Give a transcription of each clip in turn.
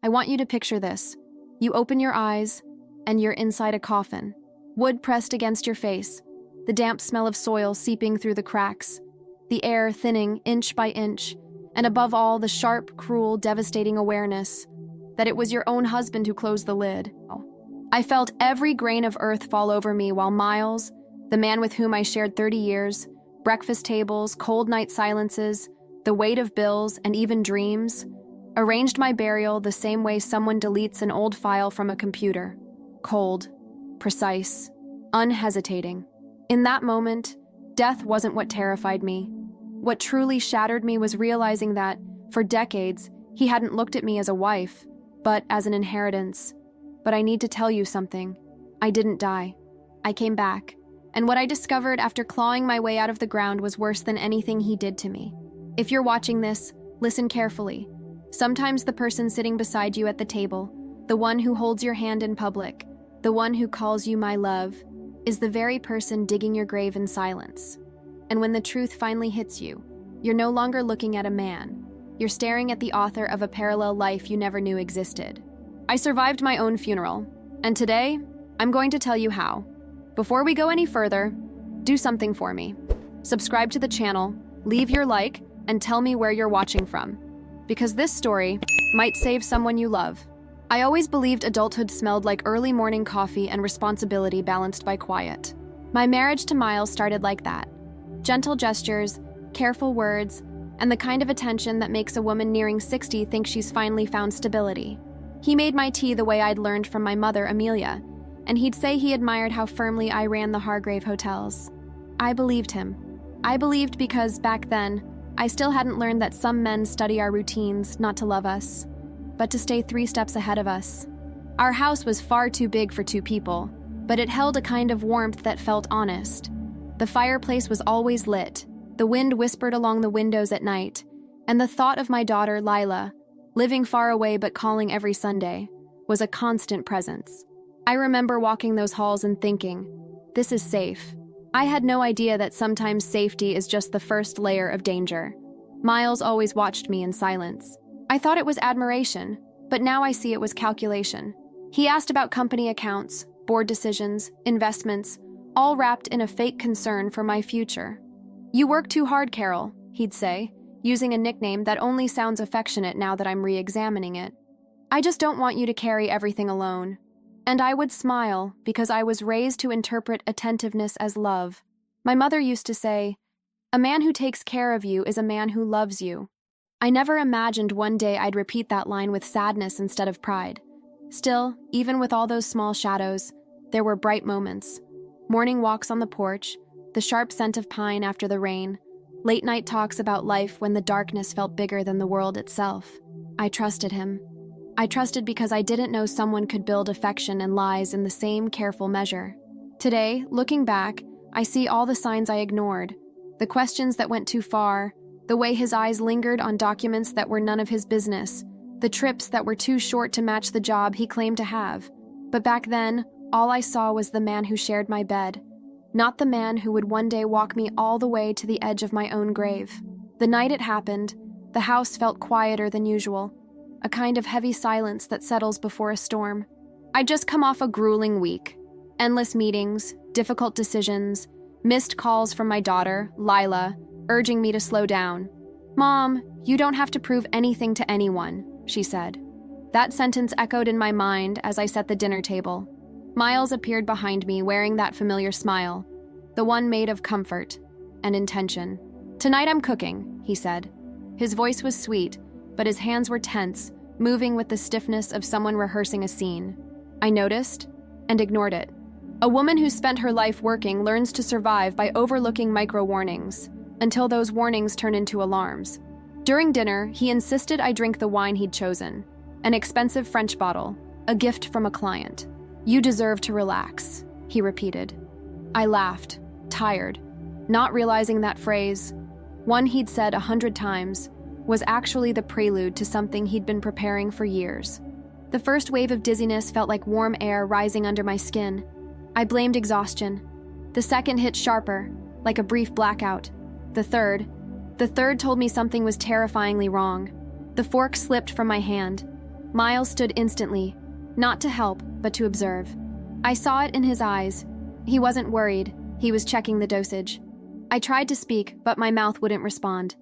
I want you to picture this. You open your eyes, and you're inside a coffin. Wood pressed against your face, the damp smell of soil seeping through the cracks, the air thinning inch by inch, and above all, the sharp, cruel, devastating awareness that it was your own husband who closed the lid. I felt every grain of earth fall over me while Miles, the man with whom I shared 30 years, breakfast tables, cold night silences, the weight of bills, and even dreams, arranged my burial the same way someone deletes an old file from a computer. Cold, precise, unhesitating. In that moment, death wasn't what terrified me. What truly shattered me was realizing that, for decades, he hadn't looked at me as a wife, but as an inheritance. But I need to tell you something. I didn't die. I came back. And what I discovered after clawing my way out of the ground was worse than anything he did to me. If you're watching this, listen carefully. Sometimes the person sitting beside you at the table, the one who holds your hand in public, the one who calls you my love, is the very person digging your grave in silence. And when the truth finally hits you, you're no longer looking at a man. You're staring at the author of a parallel life you never knew existed. I survived my own funeral, and today, I'm going to tell you how. Before we go any further, do something for me. Subscribe to the channel, leave your like, and tell me where you're watching from. Because this story might save someone you love. I always believed adulthood smelled like early morning coffee and responsibility balanced by quiet. My marriage to Miles started like that. Gentle gestures, careful words, and the kind of attention that makes a woman nearing 60 think she's finally found stability. He made my tea the way I'd learned from my mother, Amelia, and he'd say he admired how firmly I ran the Hargrave hotels. I believed him. I believed because, back then, I still hadn't learned that some men study our routines not to love us, but to stay 3 steps ahead of us. Our house was far too big for 2 people, but it held a kind of warmth that felt honest. The fireplace was always lit, the wind whispered along the windows at night, and the thought of my daughter, Lila, living far away but calling every Sunday, was a constant presence. I remember walking those halls and thinking, this is safe. I had no idea that sometimes safety is just the first layer of danger. Miles always watched me in silence. I thought it was admiration, but now I see it was calculation. He asked about company accounts, board decisions, investments, all wrapped in a fake concern for my future. You work too hard, Carol, he'd say, using a nickname that only sounds affectionate now that I'm re-examining it. I just don't want you to carry everything alone. And I would smile because I was raised to interpret attentiveness as love. My mother used to say, a man who takes care of you is a man who loves you. I never imagined one day I'd repeat that line with sadness instead of pride. Still, even with all those small shadows, there were bright moments. Morning walks on the porch, the sharp scent of pine after the rain, late night talks about life when the darkness felt bigger than the world itself. I trusted him. I trusted because I didn't know someone could build affection and lies in the same careful measure. Today, looking back, I see all the signs I ignored, the questions that went too far, the way his eyes lingered on documents that were none of his business, the trips that were too short to match the job he claimed to have. But back then, all I saw was the man who shared my bed, not the man who would one day walk me all the way to the edge of my own grave. The night it happened, the house felt quieter than usual, a kind of heavy silence that settles before a storm. I'd just come off a grueling week. Endless meetings, difficult decisions, missed calls from my daughter, Lila, urging me to slow down. Mom, you don't have to prove anything to anyone, she said. That sentence echoed in my mind as I set the dinner table. Miles appeared behind me wearing that familiar smile, the one made of comfort and intention. Tonight I'm cooking, he said. His voice was sweet, but his hands were tense, moving with the stiffness of someone rehearsing a scene. I noticed and ignored it. A woman who spent her life working learns to survive by overlooking micro-warnings, until those warnings turn into alarms. During dinner, he insisted I drink the wine he'd chosen, an expensive French bottle, a gift from a client. You deserve to relax, he repeated. I laughed, tired, not realizing that phrase, one he'd said 100 times, was actually the prelude to something he'd been preparing for years. The first wave of dizziness felt like warm air rising under my skin. I blamed exhaustion. The second hit sharper, like a brief blackout. The third told me something was terrifyingly wrong. The fork slipped from my hand. Miles stood instantly, not to help, but to observe. I saw it in his eyes. He wasn't worried. He was checking the dosage. I tried to speak, but my mouth wouldn't respond.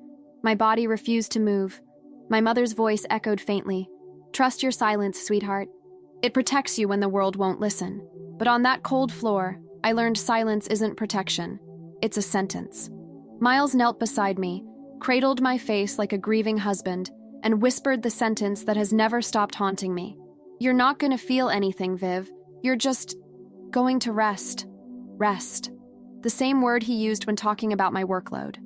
My body refused to move. My mother's voice echoed faintly. "Trust your silence, sweetheart. It protects you when the world won't listen." But on that cold floor, I learned silence isn't protection. It's a sentence. Miles knelt beside me, cradled my face like a grieving husband, and whispered the sentence that has never stopped haunting me. "You're not going to feel anything, Viv. You're just going to rest." Rest. The same word he used when talking about my workload,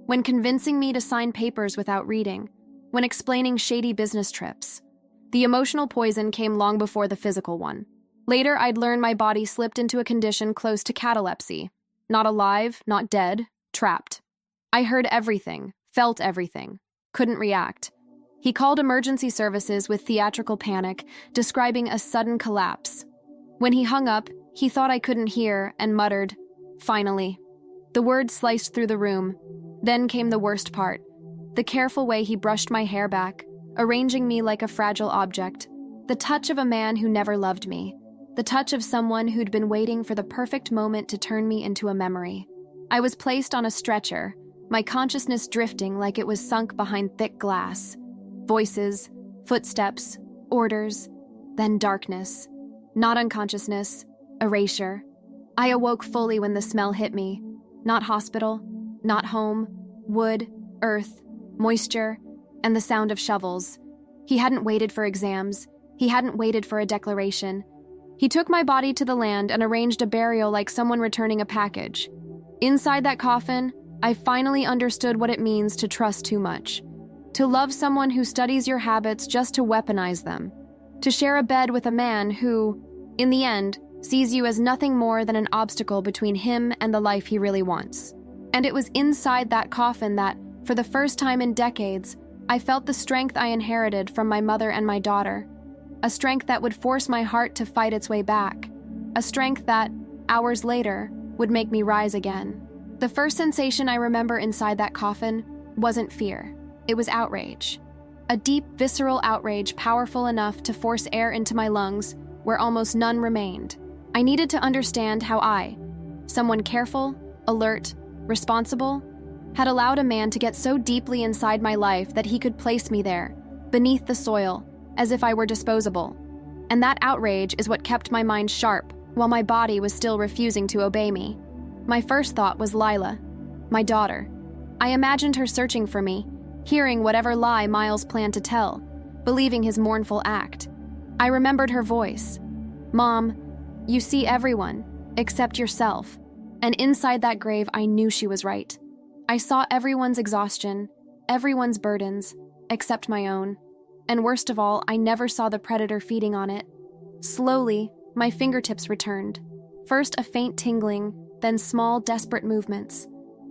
when convincing me to sign papers without reading, when explaining shady business trips. The emotional poison came long before the physical one. Later, I'd learn my body slipped into a condition close to catalepsy. Not alive, not dead, trapped. I heard everything, felt everything, couldn't react. He called emergency services with theatrical panic, describing a sudden collapse. When he hung up, he thought I couldn't hear and muttered, "Finally." The words sliced through the room. Then came the worst part. The careful way he brushed my hair back, arranging me like a fragile object. The touch of a man who never loved me. The touch of someone who'd been waiting for the perfect moment to turn me into a memory. I was placed on a stretcher, my consciousness drifting like it was sunk behind thick glass. Voices, footsteps, orders, then darkness. Not unconsciousness, erasure. I awoke fully when the smell hit me. Not hospital, not home, wood, earth, moisture, and the sound of shovels. He hadn't waited for exams. He hadn't waited for a declaration. He took my body to the land and arranged a burial like someone returning a package. Inside that coffin, I finally understood what it means to trust too much. To love someone who studies your habits just to weaponize them. To share a bed with a man who, in the end, sees you as nothing more than an obstacle between him and the life he really wants. And it was inside that coffin that, for the first time in decades, I felt the strength I inherited from my mother and my daughter. A strength that would force my heart to fight its way back. A strength that, hours later, would make me rise again. The first sensation I remember inside that coffin wasn't fear. It was outrage. A deep, visceral outrage powerful enough to force air into my lungs where almost none remained. I needed to understand how I, someone careful, alert, responsible, had allowed a man to get so deeply inside my life that he could place me there, beneath the soil, as if I were disposable. And that outrage is what kept my mind sharp while my body was still refusing to obey me. My first thought was Lila, my daughter. I imagined her searching for me, hearing whatever lie Miles planned to tell, believing his mournful act. I remembered her voice. "Mom, you see everyone, except yourself." And inside that grave, I knew she was right. I saw everyone's exhaustion, everyone's burdens, except my own. And worst of all, I never saw the predator feeding on it. Slowly, my fingertips returned. First a faint tingling, then small, desperate movements.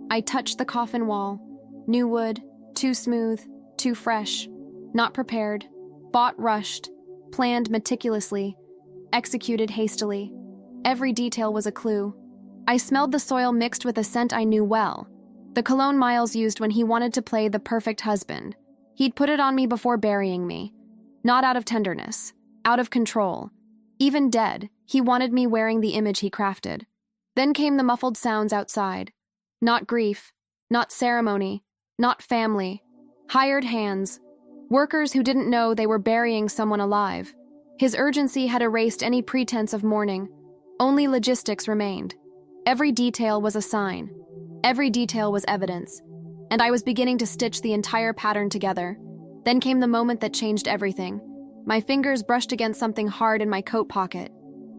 I touched the coffin wall. New wood, too smooth, too fresh. Not prepared, bought rushed, planned meticulously, executed hastily. Every detail was a clue. I smelled the soil mixed with a scent I knew well. The cologne Miles used when he wanted to play the perfect husband. He'd put it on me before burying me. Not out of tenderness, out of control. Even dead, he wanted me wearing the image he crafted. Then came the muffled sounds outside. Not grief, not ceremony, not family. Hired hands. Workers who didn't know they were burying someone alive. His urgency had erased any pretense of mourning. Only logistics remained. Every detail was a sign. Every detail was evidence. And I was beginning to stitch the entire pattern together. Then came the moment that changed everything. My fingers brushed against something hard in my coat pocket.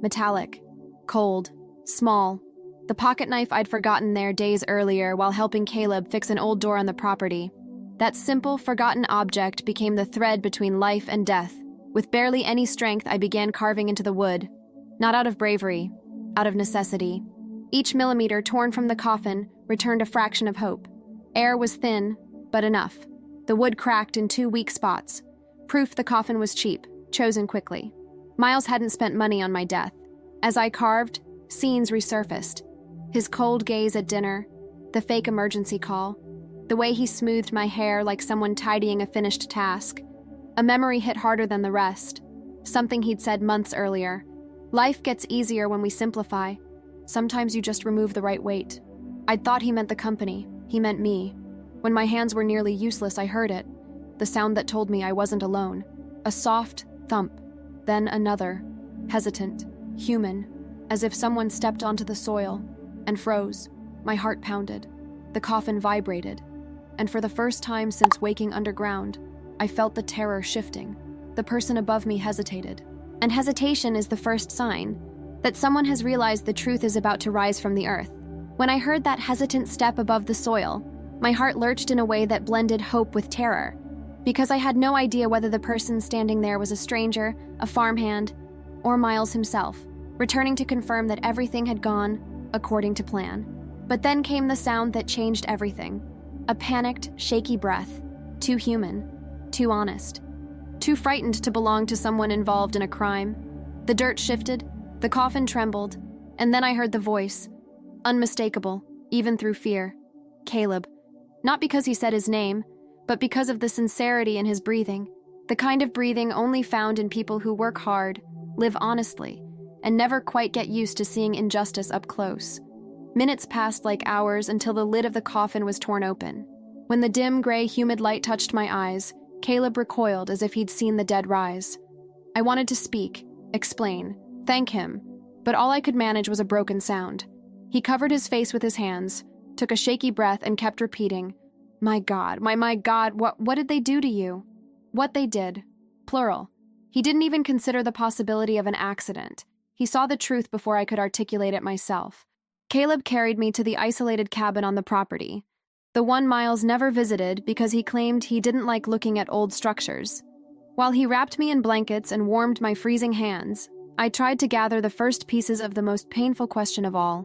Metallic. Cold. Small. The pocket knife I'd forgotten there days earlier while helping Caleb fix an old door on the property. That simple, forgotten object became the thread between life and death. With barely any strength, I began carving into the wood. Not out of bravery, out of necessity. Each millimeter torn from the coffin returned a fraction of hope. Air was thin, but enough. The wood cracked in 2 weak spots. Proof the coffin was cheap, chosen quickly. Miles hadn't spent money on my death. As I carved, scenes resurfaced. His cold gaze at dinner, the fake emergency call, the way he smoothed my hair like someone tidying a finished task. A memory hit harder than the rest. Something he'd said months earlier. Life gets easier when we simplify. Sometimes you just remove the right weight. I'd thought he meant the company. He meant me. When my hands were nearly useless, I heard it. The sound that told me I wasn't alone. A soft thump. Then another. Hesitant. Human. As if someone stepped onto the soil. And froze. My heart pounded. The coffin vibrated. And for the first time since waking underground, I felt the terror shifting. The person above me hesitated. And hesitation is the first sign that someone has realized the truth is about to rise from the earth. When I heard that hesitant step above the soil, my heart lurched in a way that blended hope with terror, because I had no idea whether the person standing there was a stranger, a farmhand, or Miles himself, returning to confirm that everything had gone according to plan. But then came the sound that changed everything. A panicked, shaky breath. Too human. Too honest. Too frightened to belong to someone involved in a crime. The dirt shifted, the coffin trembled, and then I heard the voice. Unmistakable, even through fear. Caleb. Not because he said his name, but because of the sincerity in his breathing. The kind of breathing only found in people who work hard, live honestly, and never quite get used to seeing injustice up close. Minutes passed like hours until the lid of the coffin was torn open. When the dim, gray, humid light touched my eyes, Caleb recoiled as if he'd seen the dead rise. I wanted to speak, explain, thank him, but all I could manage was a broken sound. He covered his face with his hands, took a shaky breath, and kept repeating, "My God, my God, what did they do to you?" What they did. Plural. He didn't even consider the possibility of an accident. He saw the truth before I could articulate it myself. Caleb carried me to the isolated cabin on the property, the one Miles never visited because he claimed he didn't like looking at old structures. While he wrapped me in blankets and warmed my freezing hands, I tried to gather the first pieces of the most painful question of all.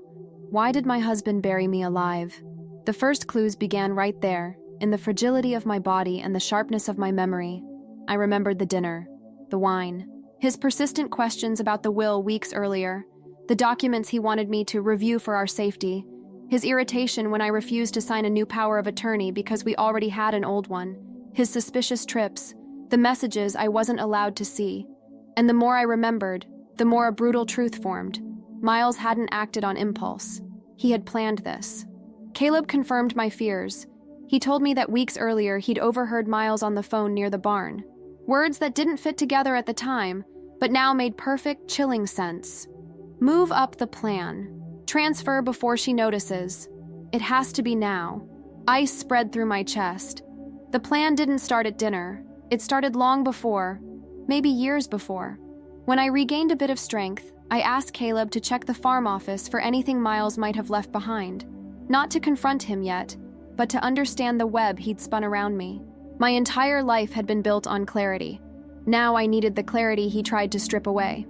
Why did my husband bury me alive? The first clues began right there, in the fragility of my body and the sharpness of my memory. I remembered the dinner, the wine, his persistent questions about the will weeks earlier, the documents he wanted me to review for our safety, his irritation when I refused to sign a new power of attorney because we already had an old one, his suspicious trips, the messages I wasn't allowed to see. And the more I remembered, the more a brutal truth formed. Miles hadn't acted on impulse. He had planned this. Caleb confirmed my fears. He told me that weeks earlier he'd overheard Miles on the phone near the barn. Words that didn't fit together at the time, but now made perfect, chilling sense. Move up the plan. Transfer before she notices. It has to be now. Ice spread through my chest. The plan didn't start at dinner. It started long before, maybe years before. When I regained a bit of strength, I asked Caleb to check the farm office for anything Miles might have left behind. Not to confront him yet, but to understand the web he'd spun around me. My entire life had been built on clarity. Now I needed the clarity he tried to strip away.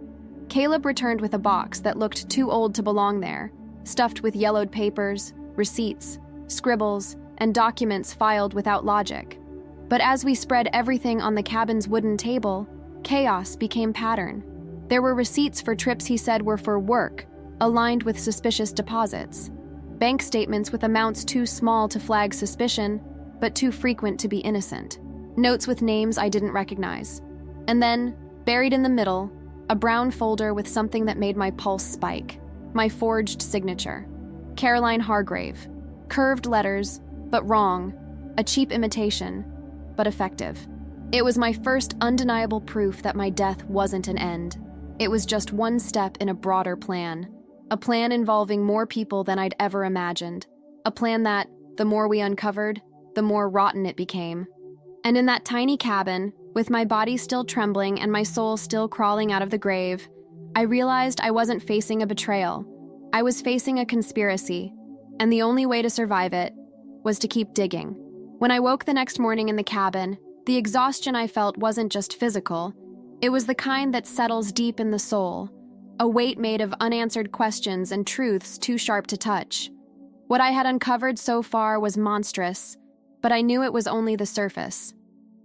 Caleb returned with a box that looked too old to belong there, stuffed with yellowed papers, receipts, scribbles, and documents filed without logic. But as we spread everything on the cabin's wooden table, chaos became pattern. There were receipts for trips he said were for work, aligned with suspicious deposits. Bank statements with amounts too small to flag suspicion, but too frequent to be innocent. Notes with names I didn't recognize. And then, buried in the middle, a brown folder with something that made my pulse spike. My forged signature. Caroline Hargrave. Curved letters, but wrong. A cheap imitation, but effective. It was my first undeniable proof that my death wasn't an end. It was just one step in a broader plan. A plan involving more people than I'd ever imagined. A plan that, the more we uncovered, the more rotten it became. And in that tiny cabin, with my body still trembling and my soul still crawling out of the grave, I realized I wasn't facing a betrayal. I was facing a conspiracy, and the only way to survive it was to keep digging. When I woke the next morning in the cabin, the exhaustion I felt wasn't just physical. It was the kind that settles deep in the soul, a weight made of unanswered questions and truths too sharp to touch. What I had uncovered so far was monstrous, but I knew it was only the surface.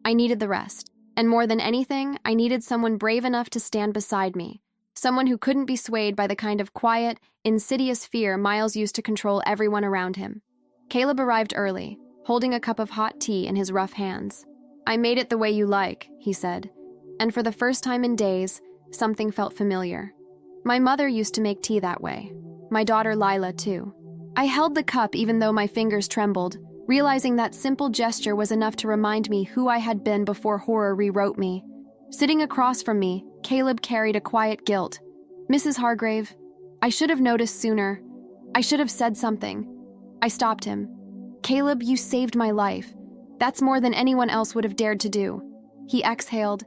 I needed the rest. And more than anything, I needed someone brave enough to stand beside me, someone who couldn't be swayed by the kind of quiet, insidious fear Miles used to control everyone around him. Caleb arrived early, holding a cup of hot tea in his rough hands. I made it the way you like, he said. And for the first time in days, something felt familiar. My mother used to make tea that way. My daughter Lila, too. I held the cup even though my fingers trembled, realizing that simple gesture was enough to remind me who I had been before horror rewrote me. Sitting across from me, Caleb carried a quiet guilt. Mrs. Hargrave, I should have noticed sooner. I should have said something. I stopped him. Caleb, you saved my life. That's more than anyone else would have dared to do. He exhaled,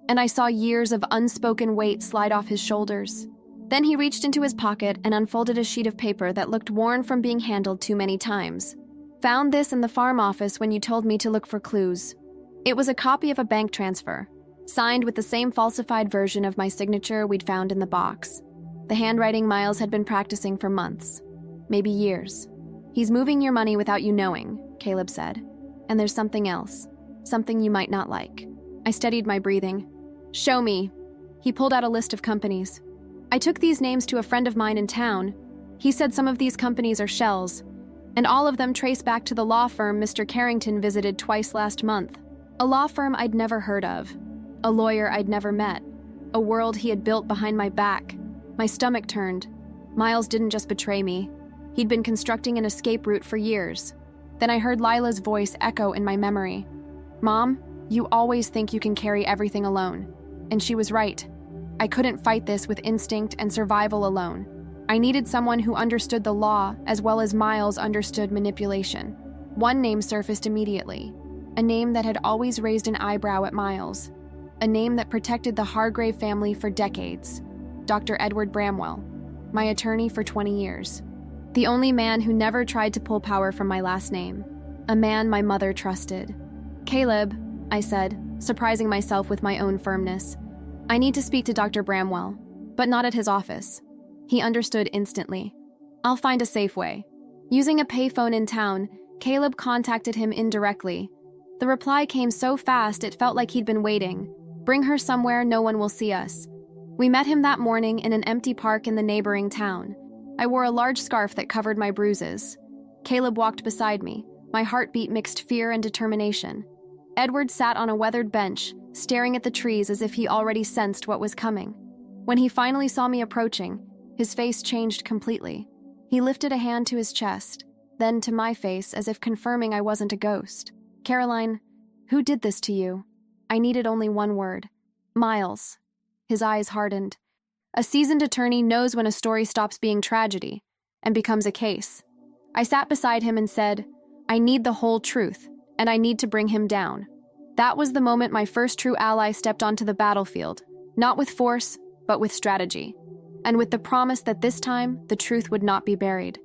and I saw years of unspoken weight slide off his shoulders. Then he reached into his pocket and unfolded a sheet of paper that looked worn from being handled too many times. Found this in the farm office when you told me to look for clues. It was a copy of a bank transfer, signed with the same falsified version of my signature we'd found in the box. The handwriting Miles had been practicing for months, maybe years. He's moving your money without you knowing, Caleb said. And there's something else, something you might not like. I steadied my breathing. Show me. He pulled out a list of companies. I took these names to a friend of mine in town. He said some of these companies are shells, and all of them trace back to the law firm Mr. Carrington visited twice last month. A law firm I'd never heard of, a lawyer I'd never met, a world he had built behind my back. My stomach turned. Miles didn't just betray me. He'd been constructing an escape route for years. Then I heard Lila's voice echo in my memory. Mom, you always think you can carry everything alone. And she was right. I couldn't fight this with instinct and survival alone. I needed someone who understood the law as well as Miles understood manipulation. One name surfaced immediately, a name that had always raised an eyebrow at Miles, a name that protected the Hargrave family for decades, Dr. Edward Bramwell, my attorney for 20 years. The only man who never tried to pull power from my last name, a man my mother trusted. Caleb, I said, surprising myself with my own firmness. I need to speak to Dr. Bramwell, but not at his office. He understood instantly. I'll find a safe way. Using a payphone in town, Caleb contacted him indirectly. The reply came so fast it felt like he'd been waiting. Bring her somewhere no one will see us. We met him that morning in an empty park in the neighboring town. I wore a large scarf that covered my bruises. Caleb walked beside me, my heartbeat mixed fear and determination. Edward sat on a weathered bench, staring at the trees as if he already sensed what was coming. When he finally saw me approaching, his face changed completely. He lifted a hand to his chest, then to my face as if confirming I wasn't a ghost. Caroline, who did this to you? I needed only one word. Miles. His eyes hardened. A seasoned attorney knows when a story stops being tragedy and becomes a case. I sat beside him and said, I need the whole truth, and I need to bring him down. That was the moment my first true ally stepped onto the battlefield, not with force, but with strategy, and with the promise that this time the truth would not be buried.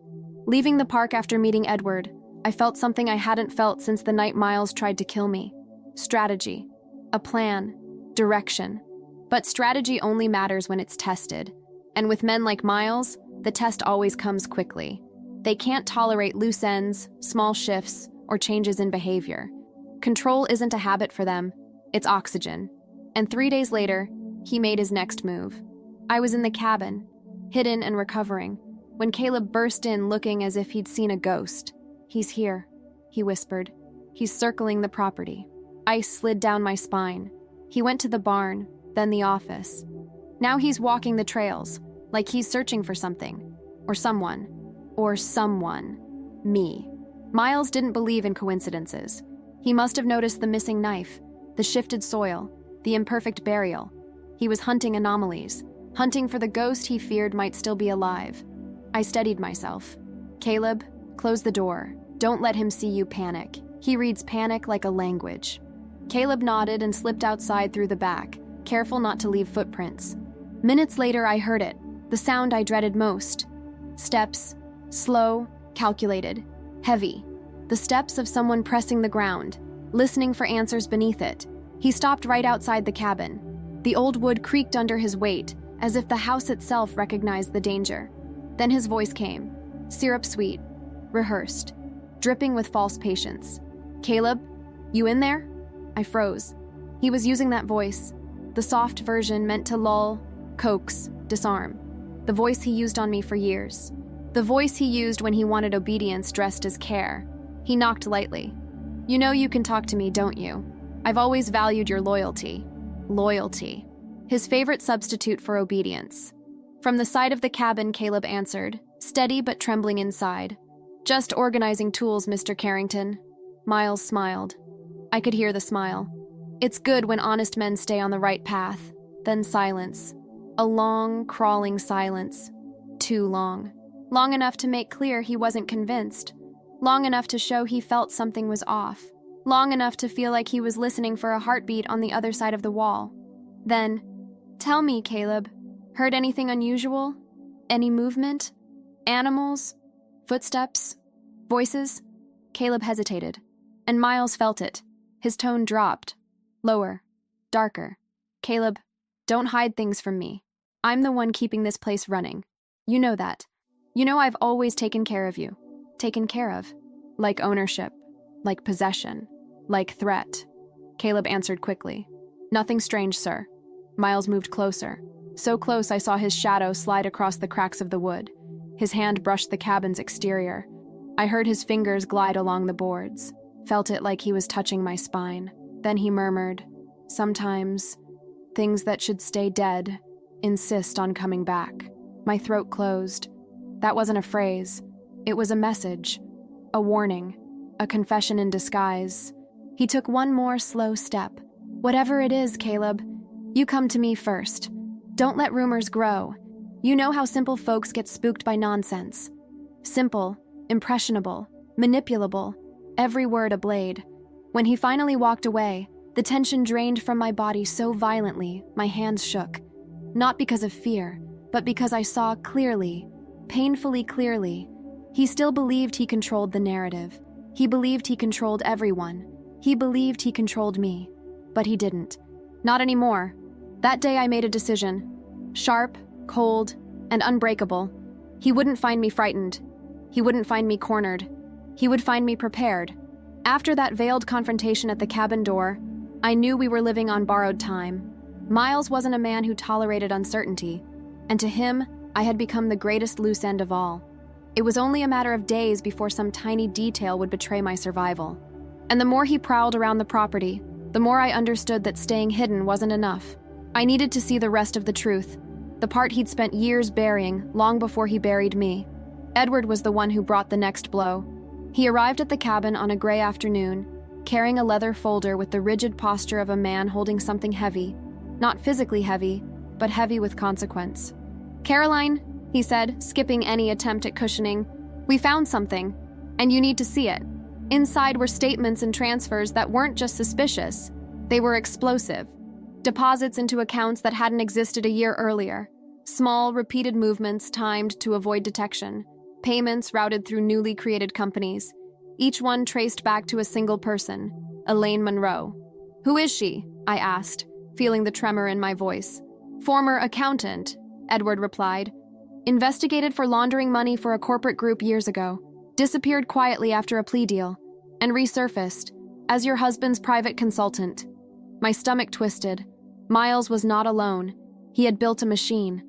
Leaving the park after meeting Edward, I felt something I hadn't felt since the night Miles tried to kill me. Strategy, a plan, direction. But strategy only matters when it's tested. And with men like Miles, the test always comes quickly. They can't tolerate loose ends, small shifts, or changes in behavior. Control isn't a habit for them, it's oxygen. And 3 days later, he made his next move. I was in the cabin, hidden and recovering, when Caleb burst in looking as if he'd seen a ghost. He's here, he whispered. He's circling the property. Ice slid down my spine. He went to the barn, then the office. Now he's walking the trails, like he's searching for something, or someone, me. Miles didn't believe in coincidences. He must have noticed the missing knife, the shifted soil, the imperfect burial. He was hunting anomalies, hunting for the ghost he feared might still be alive. I steadied myself. Caleb, close the door. Don't let him see you panic. He reads panic like a language. Caleb nodded and slipped outside through the back, careful not to leave footprints. Minutes later, I heard it, the sound I dreaded most. Steps, slow, calculated, heavy. The steps of someone pressing the ground, listening for answers beneath it. He stopped right outside the cabin. The old wood creaked under his weight, as if the house itself recognized the danger. Then his voice came, syrup sweet, rehearsed, dripping with false patience. Caleb, you in there? I froze. He was using that voice, the soft version meant to lull, coax, disarm. The voice he used on me for years. The voice he used when he wanted obedience dressed as care. He knocked lightly. You know you can talk to me, don't you? I've always valued your loyalty. Loyalty. His favorite substitute for obedience. From the side of the cabin, Caleb answered, steady but trembling inside. Just organizing tools, Mr. Carrington. Miles smiled. I could hear the smile. It's good when honest men stay on the right path. Then silence. A long, crawling silence. Too long. Long enough to make clear he wasn't convinced. Long enough to show he felt something was off. Long enough to feel like he was listening for a heartbeat on the other side of the wall. Then, tell me, Caleb, heard anything unusual? Any movement? Animals? Footsteps? Voices? Caleb hesitated, and Miles felt it. His tone dropped. Lower. Darker. Caleb, don't hide things from me. I'm the one keeping this place running. You know that. You know I've always taken care of you. Taken care of. Like ownership. Like possession. Like threat. Caleb answered quickly. Nothing strange, sir. Miles moved closer. So close I saw his shadow slide across the cracks of the wood. His hand brushed the cabin's exterior. I heard his fingers glide along the boards. Felt it like he was touching my spine. Then he murmured, sometimes, things that should stay dead insist on coming back. My throat closed. That wasn't a phrase. It was a message. A warning. A confession in disguise. He took one more slow step. Whatever it is, Caleb, you come to me first. Don't let rumors grow. You know how simple folks get spooked by nonsense. Simple, impressionable, manipulable, every word a blade. When he finally walked away, the tension drained from my body so violently, my hands shook. Not because of fear, but because I saw clearly, painfully clearly. He still believed he controlled the narrative. He believed he controlled everyone. He believed he controlled me. But he didn't. Not anymore. That day I made a decision. Sharp, cold, and unbreakable. He wouldn't find me frightened. He wouldn't find me cornered. He would find me prepared. After that veiled confrontation at the cabin door, I knew we were living on borrowed time. Miles wasn't a man who tolerated uncertainty, and to him, I had become the greatest loose end of all. It was only a matter of days before some tiny detail would betray my survival. And the more he prowled around the property, the more I understood that staying hidden wasn't enough. I needed to see the rest of the truth, the part he'd spent years burying long before he buried me. Edward was the one who brought the next blow. He arrived at the cabin on a gray afternoon, carrying a leather folder with the rigid posture of a man holding something heavy. Not physically heavy, but heavy with consequence. "Caroline," he said, skipping any attempt at cushioning, "we found something, and you need to see it." Inside were statements and transfers that weren't just suspicious. They were explosive. Deposits into accounts that hadn't existed a year earlier. Small, repeated movements timed to avoid detection. Payments routed through newly created companies. Each one traced back to a single person, Elaine Monroe. "Who is she?" I asked, feeling the tremor in my voice. "Former accountant," Edward replied. "Investigated for laundering money for a corporate group years ago. Disappeared quietly after a plea deal, and resurfaced as your husband's private consultant." My stomach twisted. Miles was not alone. He had built a machine.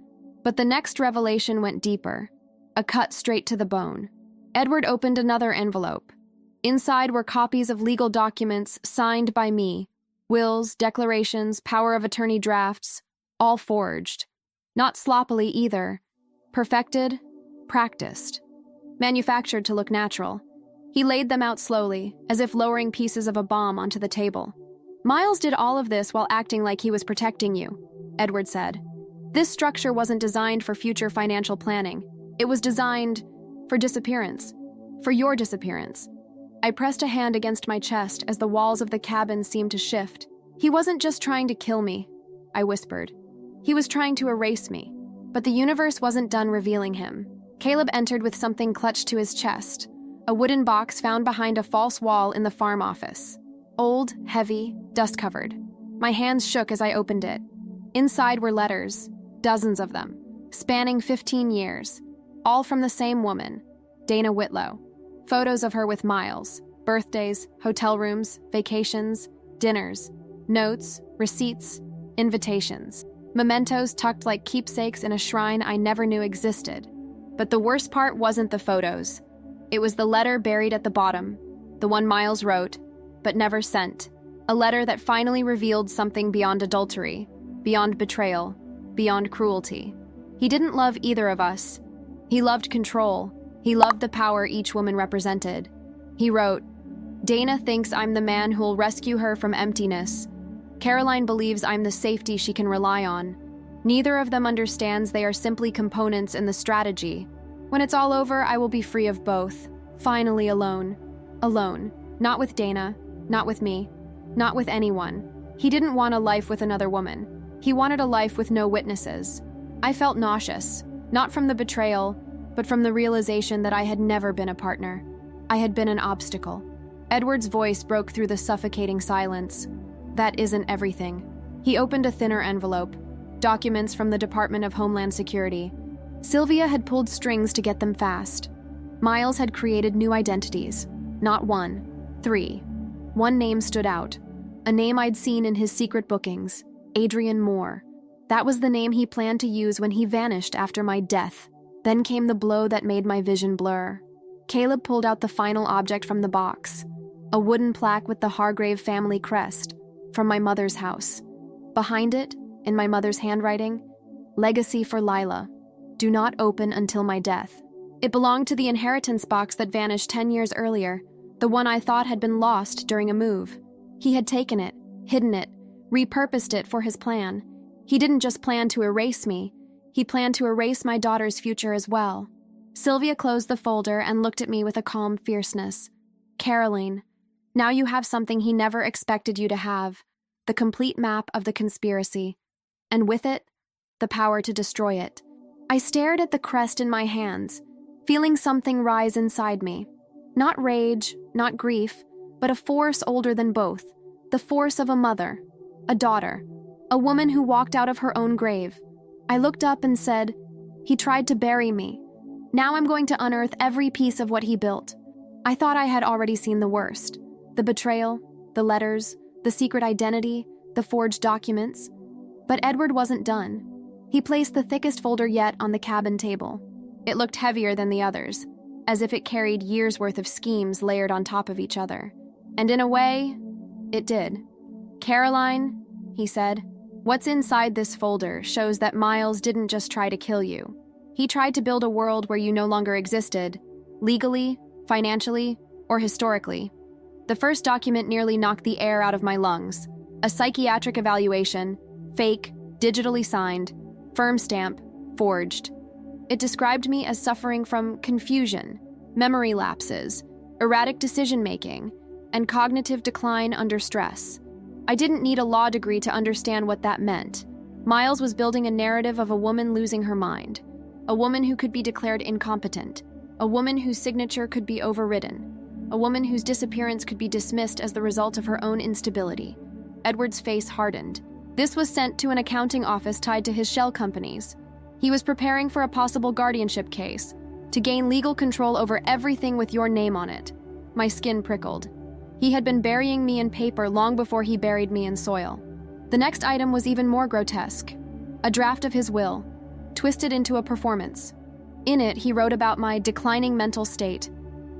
But the next revelation went deeper. A cut straight to the bone. Edward opened another envelope. Inside were copies of legal documents signed by me. Wills, declarations, power of attorney drafts, all forged. Not sloppily either. Perfected, practiced. Manufactured to look natural. He laid them out slowly, as if lowering pieces of a bomb onto the table. "Miles did all of this while acting like he was protecting you," Edward said. "This structure wasn't designed for future financial planning. It was designed for disappearance. For your disappearance." I pressed a hand against my chest as the walls of the cabin seemed to shift. "He wasn't just trying to kill me," I whispered. "He was trying to erase me." But the universe wasn't done revealing him. Caleb entered with something clutched to his chest, a wooden box found behind a false wall in the farm office. Old, heavy, dust-covered. My hands shook as I opened it. Inside were letters, dozens of them, spanning 15 years, all from the same woman, Dana Whitlow. Photos of her with Miles, birthdays, hotel rooms, vacations, dinners, notes, receipts, invitations, mementos tucked like keepsakes in a shrine I never knew existed. But the worst part wasn't the photos. It was the letter buried at the bottom, the one Miles wrote, but never sent. A letter that finally revealed something beyond adultery, beyond betrayal, beyond cruelty. He didn't love either of us. He loved control. He loved the power each woman represented. He wrote, "Dana thinks I'm the man who'll rescue her from emptiness. Caroline believes I'm the safety she can rely on. Neither of them understands they are simply components in the strategy. When it's all over, I will be free of both. Finally alone. Alone. Not with Dana. Not with me. Not with anyone." He didn't want a life with another woman. He wanted a life with no witnesses. I felt nauseous, not from the betrayal, but from the realization that I had never been a partner. I had been an obstacle. Edward's voice broke through the suffocating silence. "That isn't everything." He opened a thinner envelope, documents from the Department of Homeland Security. Sylvia had pulled strings to get them fast. Miles had created new identities. Not one, 3. One name stood out. A name I'd seen in his secret bookings, Adrian Moore. That was the name he planned to use when he vanished after my death. Then came the blow that made my vision blur. Caleb pulled out the final object from the box, a wooden plaque with the Hargrave family crest, from my mother's house. Behind it, in my mother's handwriting, "Legacy for Lila. Do not open until my death." It belonged to the inheritance box that vanished 10 years earlier, the one I thought had been lost during a move. He had taken it, hidden it, repurposed it for his plan. He didn't just plan to erase me, he planned to erase my daughter's future as well. Sylvia closed the folder and looked at me with a calm fierceness. "Caroline, now you have something he never expected you to have, the complete map of the conspiracy, and with it, the power to destroy it." I stared at the crest in my hands, feeling something rise inside me. Not rage, not grief, but a force older than both, the force of a mother, a daughter, a woman who walked out of her own grave. I looked up and said, "He tried to bury me. Now I'm going to unearth every piece of what he built." I thought I had already seen the worst. The betrayal, the letters, the secret identity, the forged documents. But Edward wasn't done. He placed the thickest folder yet on the cabin table. It looked heavier than the others, as if it carried years' worth of schemes layered on top of each other. And in a way, it did. "Caroline," he said, "what's inside this folder shows that Miles didn't just try to kill you. He tried to build a world where you no longer existed, legally, financially, or historically." The first document nearly knocked the air out of my lungs. A psychiatric evaluation, fake, digitally signed, firm stamp, forged. It described me as suffering from confusion, memory lapses, erratic decision-making, and cognitive decline under stress. I didn't need a law degree to understand what that meant. Miles was building a narrative of a woman losing her mind, a woman who could be declared incompetent, a woman whose signature could be overridden, a woman whose disappearance could be dismissed as the result of her own instability. Edward's face hardened. This was sent to an accounting office tied to his shell companies. He was preparing for a possible guardianship case, to gain legal control over everything with your name on it. My skin prickled. He had been burying me in paper long before he buried me in soil. The next item was even more grotesque. A draft of his will, twisted into a performance. In it, he wrote about my declining mental state,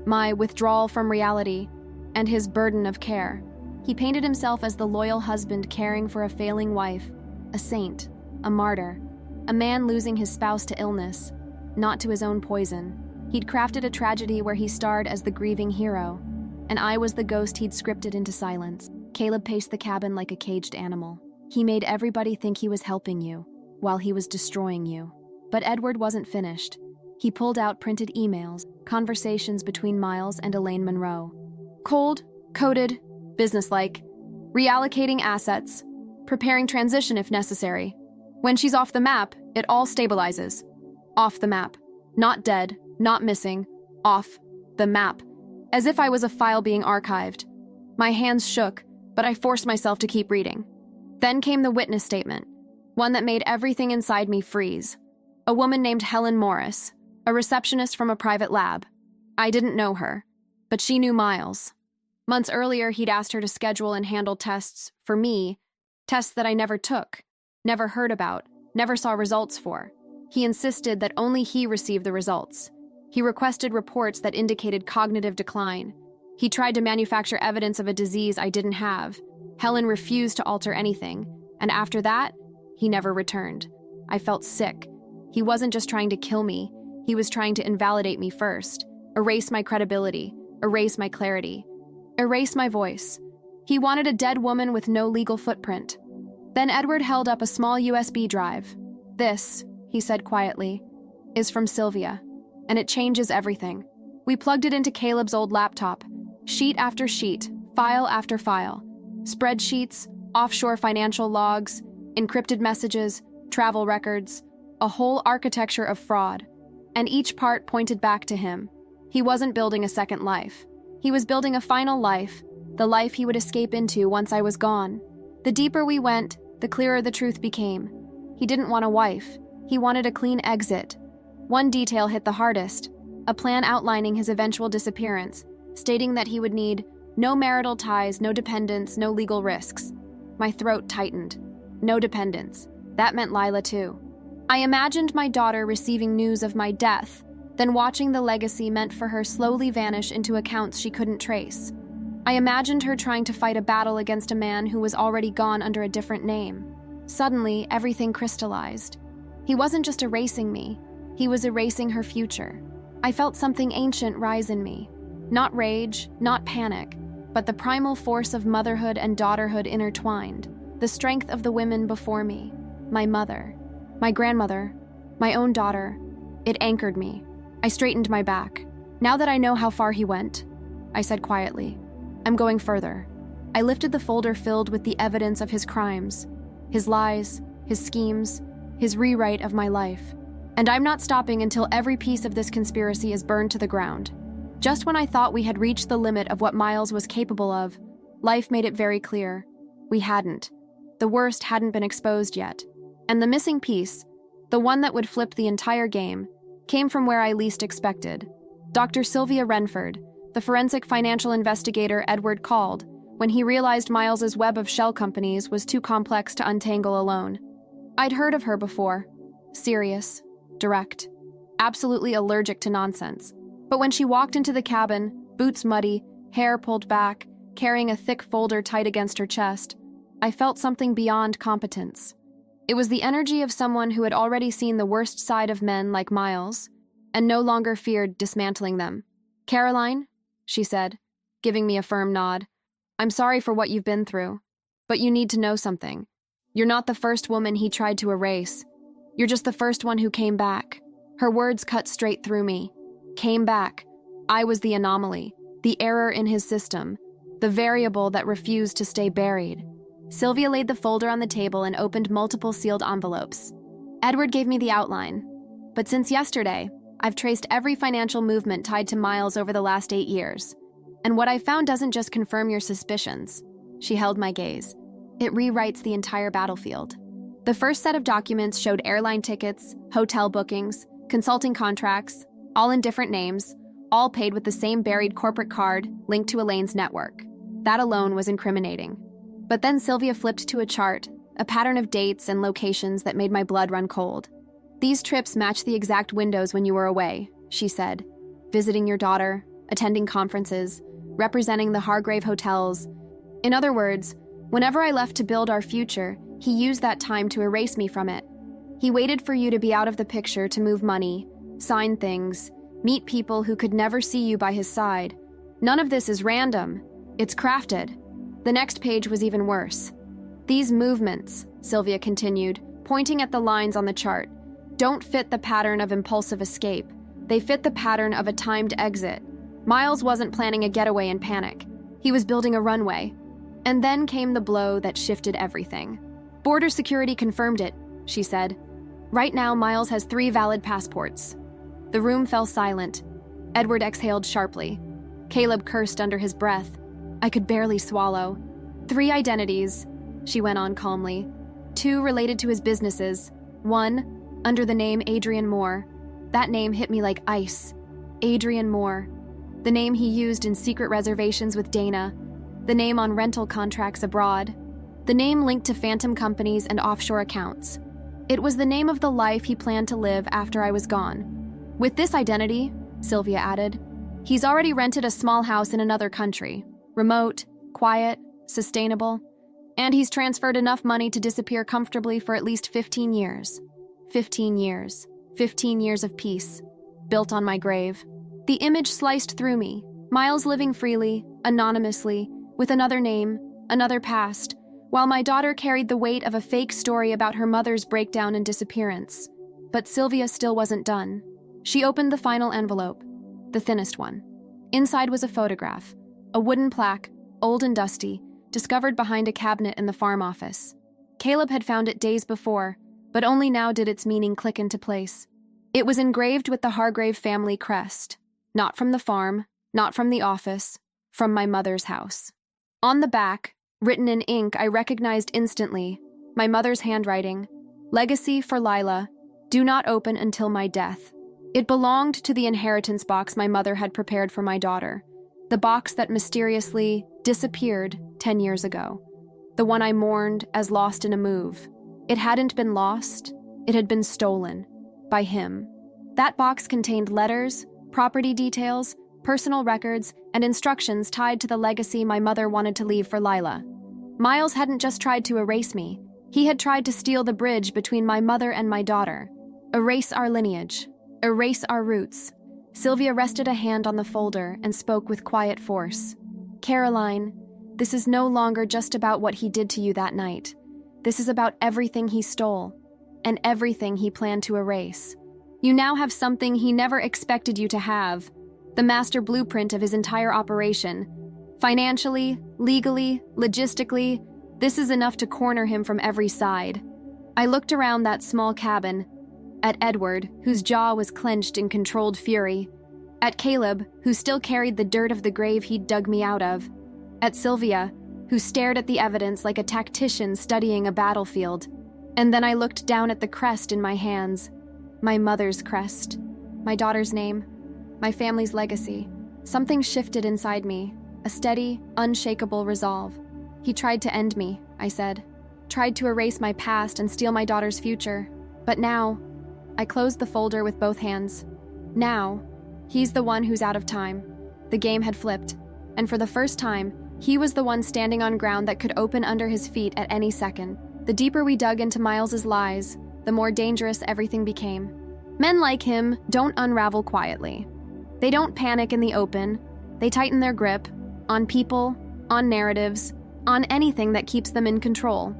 my withdrawal from reality, and his burden of care. He painted himself as the loyal husband caring for a failing wife, a saint, a martyr, a man losing his spouse to illness, not to his own poison. He'd crafted a tragedy where he starred as the grieving hero, and I was the ghost he'd scripted into silence. Caleb paced the cabin like a caged animal. He made everybody think he was helping you, while he was destroying you. But Edward wasn't finished. He pulled out printed emails, conversations between Miles and Elaine Monroe. Cold, coded, businesslike, reallocating assets, preparing transition if necessary. When she's off the map, it all stabilizes. Off the map. Not dead, not missing, off the map. As if I was a file being archived. My hands shook, but I forced myself to keep reading. Then came the witness statement, one that made everything inside me freeze. A woman named Helen Morris, a receptionist from a private lab. I didn't know her, but she knew Miles. Months earlier, he'd asked her to schedule and handle tests for me, tests that I never took, never heard about, never saw results for. He insisted that only he receive the results. He requested reports that indicated cognitive decline. He tried to manufacture evidence of a disease I didn't have. Helen refused to alter anything, and after that, he never returned. I felt sick. He wasn't just trying to kill me, he was trying to invalidate me first, erase my credibility, erase my clarity, erase my voice. He wanted a dead woman with no legal footprint. Then Edward held up a small USB drive. "This," he said quietly, "is from Sylvia, and it changes everything." We plugged it into Caleb's old laptop, sheet after sheet, file after file. Spreadsheets, offshore financial logs, encrypted messages, travel records, a whole architecture of fraud. And each part pointed back to him. He wasn't building a second life. He was building a final life, the life he would escape into once I was gone. The deeper we went, the clearer the truth became. He didn't want a wife. He wanted a clean exit. One detail hit the hardest, a plan outlining his eventual disappearance, stating that he would need no marital ties, no dependents, no legal risks. My throat tightened. No dependents. That meant Lila too. I imagined my daughter receiving news of my death, then watching the legacy meant for her slowly vanish into accounts she couldn't trace. I imagined her trying to fight a battle against a man who was already gone under a different name. Suddenly, everything crystallized. He wasn't just erasing me, he was erasing her future. I felt something ancient rise in me. Not rage, not panic, but the primal force of motherhood and daughterhood intertwined. The strength of the women before me. My mother. My grandmother. My own daughter. It anchored me. I straightened my back. "Now that I know how far he went," I said quietly, "I'm going further." I lifted the folder filled with the evidence of his crimes, his lies, his schemes, his rewrite of my life. And I'm not stopping until every piece of this conspiracy is burned to the ground. Just when I thought we had reached the limit of what Miles was capable of, life made it very clear. We hadn't. The worst hadn't been exposed yet. And the missing piece, the one that would flip the entire game, came from where I least expected. Dr. Sylvia Renford, the forensic financial investigator Edward called, when he realized Miles's web of shell companies was too complex to untangle alone. I'd heard of her before. Serious, direct, absolutely allergic to nonsense. But when she walked into the cabin, boots muddy, hair pulled back, carrying a thick folder tight against her chest, I felt something beyond competence. It was the energy of someone who had already seen the worst side of men like Miles, and no longer feared dismantling them. "Caroline," she said, giving me a firm nod, "I'm sorry for what you've been through, but you need to know something. You're not the first woman he tried to erase. You're just the first one who came back." Her words cut straight through me. Came back. I was the anomaly, the error in his system, the variable that refused to stay buried. Sylvia laid the folder on the table and opened multiple sealed envelopes. "Edward gave me the outline, but since yesterday, I've traced every financial movement tied to Miles over the last 8 years. And what I found doesn't just confirm your suspicions." She held my gaze. "It rewrites the entire battlefield." The first set of documents showed airline tickets, hotel bookings, consulting contracts, all in different names, all paid with the same buried corporate card linked to Elaine's network. That alone was incriminating. But then Sylvia flipped to a chart, a pattern of dates and locations that made my blood run cold. "These trips match the exact windows when you were away," she said. "Visiting your daughter, attending conferences, representing the Hargrave hotels. In other words, whenever I left to build our future, he used that time to erase me from it. He waited for you to be out of the picture to move money, sign things, meet people who could never see you by his side. None of this is random. It's crafted." The next page was even worse. "These movements," Sylvia continued, pointing at the lines on the chart, "don't fit the pattern of impulsive escape. They fit the pattern of a timed exit. Miles wasn't planning a getaway in panic. He was building a runway. And then came the blow that shifted everything. Border security confirmed it," she said. "Right now, Miles has 3 valid passports." The room fell silent. Edward exhaled sharply. Caleb cursed under his breath. I could barely swallow. 3 identities, she went on calmly. 2 related to his businesses. 1, under the name Adrian Moore. That name hit me like ice. Adrian Moore. The name he used in secret reservations with Dana. The name on rental contracts abroad. The name linked to phantom companies and offshore accounts. It was the name of the life he planned to live after I was gone. With this identity, Sylvia added, he's already rented a small house in another country. Remote, quiet, sustainable. And he's transferred enough money to disappear comfortably for at least 15 years. 15 years. 15 years of peace, built on my grave. The image sliced through me. Miles living freely, anonymously, with another name, another past, while my daughter carried the weight of a fake story about her mother's breakdown and disappearance. But Sylvia still wasn't done. She opened the final envelope, the thinnest one. Inside was a photograph, a wooden plaque, old and dusty, discovered behind a cabinet in the farm office. Caleb had found it days before, but only now did its meaning click into place. It was engraved with the Hargrave family crest. Not from the farm, not from the office, from my mother's house. On the back, written in ink I recognized instantly, my mother's handwriting, "Legacy for Lila, do not open until my death." It belonged to the inheritance box my mother had prepared for my daughter, the box that mysteriously disappeared 10 years ago, the one I mourned as lost in a move. It hadn't been lost, it had been stolen, by him. That box contained letters, property details, personal records, and instructions tied to the legacy my mother wanted to leave for Lila. Miles hadn't just tried to erase me, he had tried to steal the bridge between my mother and my daughter. Erase our lineage, erase our roots. Sylvia rested a hand on the folder and spoke with quiet force. "Caroline, this is no longer just about what he did to you that night. This is about everything he stole, and everything he planned to erase. You now have something he never expected you to have, the master blueprint of his entire operation. Financially, legally, logistically, this is enough to corner him from every side." I looked around that small cabin, at Edward, whose jaw was clenched in controlled fury, at Caleb, who still carried the dirt of the grave he'd dug me out of, at Sylvia, who stared at the evidence like a tactician studying a battlefield. And then I looked down at the crest in my hands, my mother's crest, my daughter's name, my family's legacy. Something shifted inside me, a steady, unshakable resolve. "He tried to end me," I said, "tried to erase my past and steal my daughter's future. But now," I closed the folder with both hands, "now, he's the one who's out of time." The game had flipped, and for the first time, he was the one standing on ground that could open under his feet at any second. The deeper we dug into Miles's lies, the more dangerous everything became. Men like him don't unravel quietly. They don't panic in the open. They tighten their grip on people, on narratives, on anything that keeps them in control.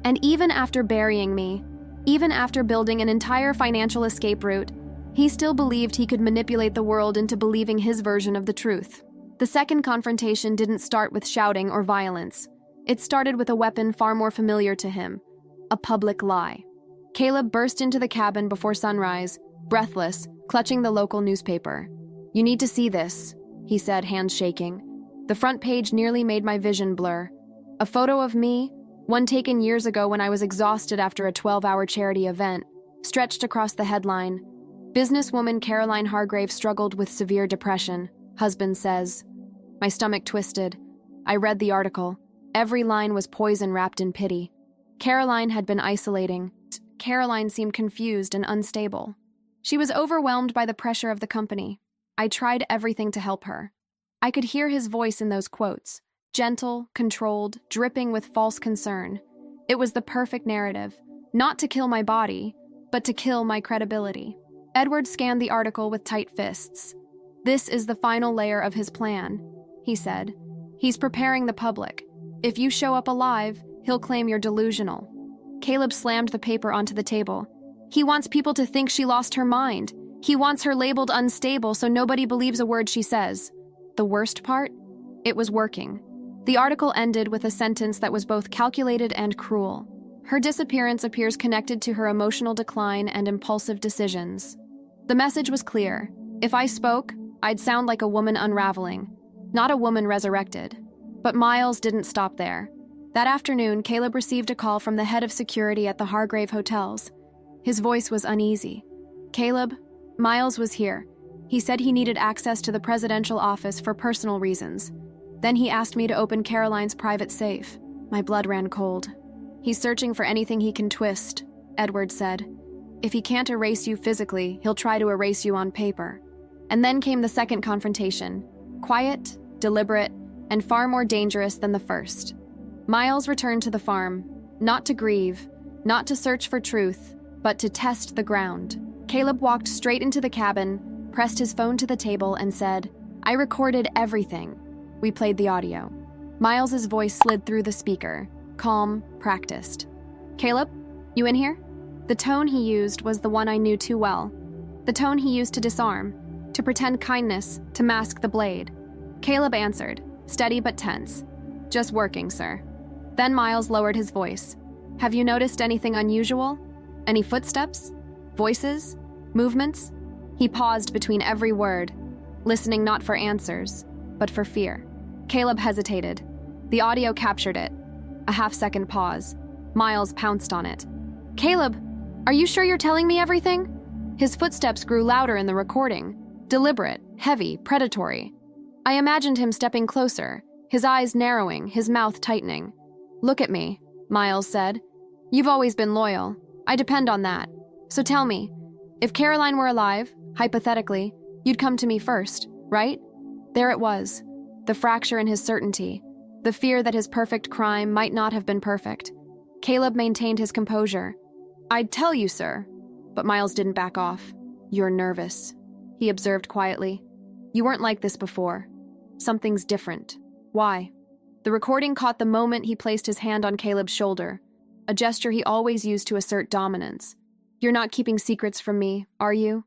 And even after burying me, even after building an entire financial escape route, he still believed he could manipulate the world into believing his version of the truth. The second confrontation didn't start with shouting or violence. It started with a weapon far more familiar to him, a public lie. Caleb burst into the cabin before sunrise, breathless, clutching the local newspaper. "You need to see this," he said, hands shaking. The front page nearly made my vision blur. A photo of me, one taken years ago when I was exhausted after a 12-hour charity event, stretched across the headline. "Businesswoman Caroline Hargrave struggled with severe depression, husband says." My stomach twisted. I read the article. Every line was poison wrapped in pity. Caroline had been isolating. Caroline seemed confused and unstable. She was overwhelmed by the pressure of the company. I tried everything to help her. I could hear his voice in those quotes, gentle, controlled, dripping with false concern. It was the perfect narrative, not to kill my body, but to kill my credibility. Edward scanned the article with tight fists. "This is the final layer of his plan," he said. "He's preparing the public. If you show up alive, he'll claim you're delusional." Caleb slammed the paper onto the table. "He wants people to think she lost her mind. He wants her labeled unstable so nobody believes a word she says." The worst part? It was working. The article ended with a sentence that was both calculated and cruel. "Her disappearance appears connected to her emotional decline and impulsive decisions." The message was clear. If I spoke, I'd sound like a woman unraveling, not a woman resurrected. But Miles didn't stop there. That afternoon, Caleb received a call from the head of security at the Hargrave hotels. His voice was uneasy. "Caleb, Miles was here. He said he needed access to the presidential office for personal reasons. Then he asked me to open Caroline's private safe." My blood ran cold. "He's searching for anything he can twist," Edward said. "If he can't erase you physically, he'll try to erase you on paper." And then came the second confrontation, quiet, deliberate, and far more dangerous than the first. Miles returned to the farm, not to grieve, not to search for truth, but to test the ground. Caleb walked straight into the cabin, pressed his phone to the table, and said, "I recorded everything." We played the audio. Miles's voice slid through the speaker, calm, practiced. "Caleb, you in here?" The tone he used was the one I knew too well. The tone he used to disarm, to pretend kindness, to mask the blade. Caleb answered, steady but tense. "Just working, sir." Then Miles lowered his voice. "Have you noticed anything unusual? Any footsteps? Voices? Movements?" He paused between every word, listening not for answers, but for fear. Caleb hesitated. The audio captured it. A half-second pause. Miles pounced on it. "Caleb, are you sure you're telling me everything?" His footsteps grew louder in the recording, deliberate, heavy, predatory. I imagined him stepping closer, his eyes narrowing, his mouth tightening. "Look at me," Miles said. "You've always been loyal. I depend on that. So tell me, if Caroline were alive, hypothetically, you'd come to me first, right?" There it was, the fracture in his certainty, the fear that his perfect crime might not have been perfect. Caleb maintained his composure. "I'd tell you, sir." But Miles didn't back off. "You're nervous," he observed quietly. "You weren't like this before. Something's different. Why?" The recording caught the moment he placed his hand on Caleb's shoulder, a gesture he always used to assert dominance. "You're not keeping secrets from me, are you?"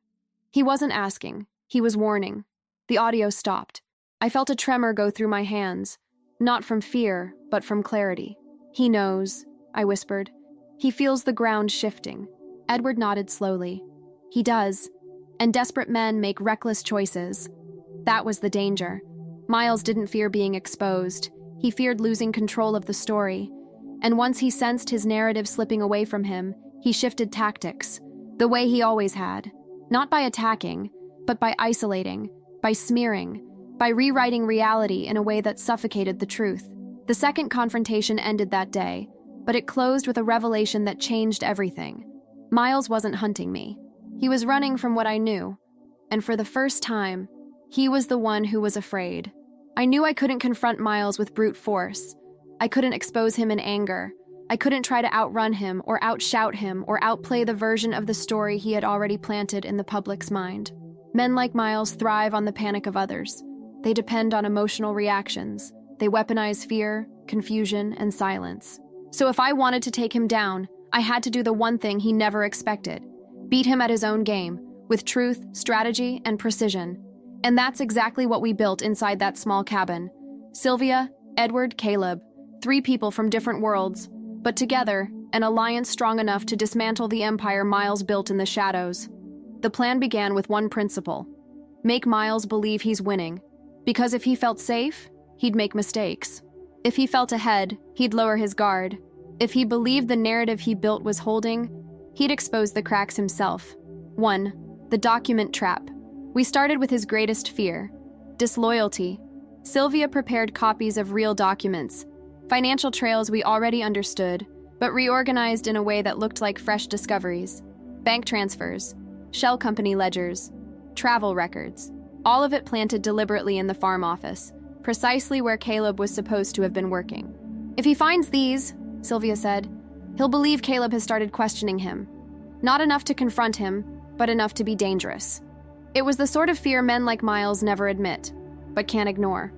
He wasn't asking. He was warning. The audio stopped. I felt a tremor go through my hands, not from fear, but from clarity. "He knows," I whispered. "He feels the ground shifting." Edward nodded slowly. "He does. And desperate men make reckless choices." That was the danger. Miles didn't fear being exposed. He feared losing control of the story. And once he sensed his narrative slipping away from him, he shifted tactics, the way he always had. Not by attacking, but by isolating, by smearing, by rewriting reality in a way that suffocated the truth. The second confrontation ended that day, but it closed with a revelation that changed everything. Miles wasn't hunting me. He was running from what I knew. And for the first time, he was the one who was afraid. I knew I couldn't confront Miles with brute force. I couldn't expose him in anger. I couldn't try to outrun him or outshout him or outplay the version of the story he had already planted in the public's mind. Men like Miles thrive on the panic of others. They depend on emotional reactions. They weaponize fear, confusion, and silence. So if I wanted to take him down, I had to do the one thing he never expected: beat him at his own game, with truth, strategy, and precision. And that's exactly what we built inside that small cabin. Sylvia, Edward, Caleb, 3 people from different worlds, but together, an alliance strong enough to dismantle the empire Miles built in the shadows. The plan began with one principle: make Miles believe he's winning. Because if he felt safe, he'd make mistakes. If he felt ahead, he'd lower his guard. If he believed the narrative he built was holding, he'd expose the cracks himself. 1. The document trap. We started with his greatest fear: disloyalty. Sylvia prepared copies of real documents, financial trails we already understood, but reorganized in a way that looked like fresh discoveries. Bank transfers, shell company ledgers, travel records, all of it planted deliberately in the farm office, precisely where Caleb was supposed to have been working. "If he finds these," Sylvia said, "he'll believe Caleb has started questioning him. Not enough to confront him, but enough to be dangerous." It was the sort of fear men like Miles never admit, but can't ignore.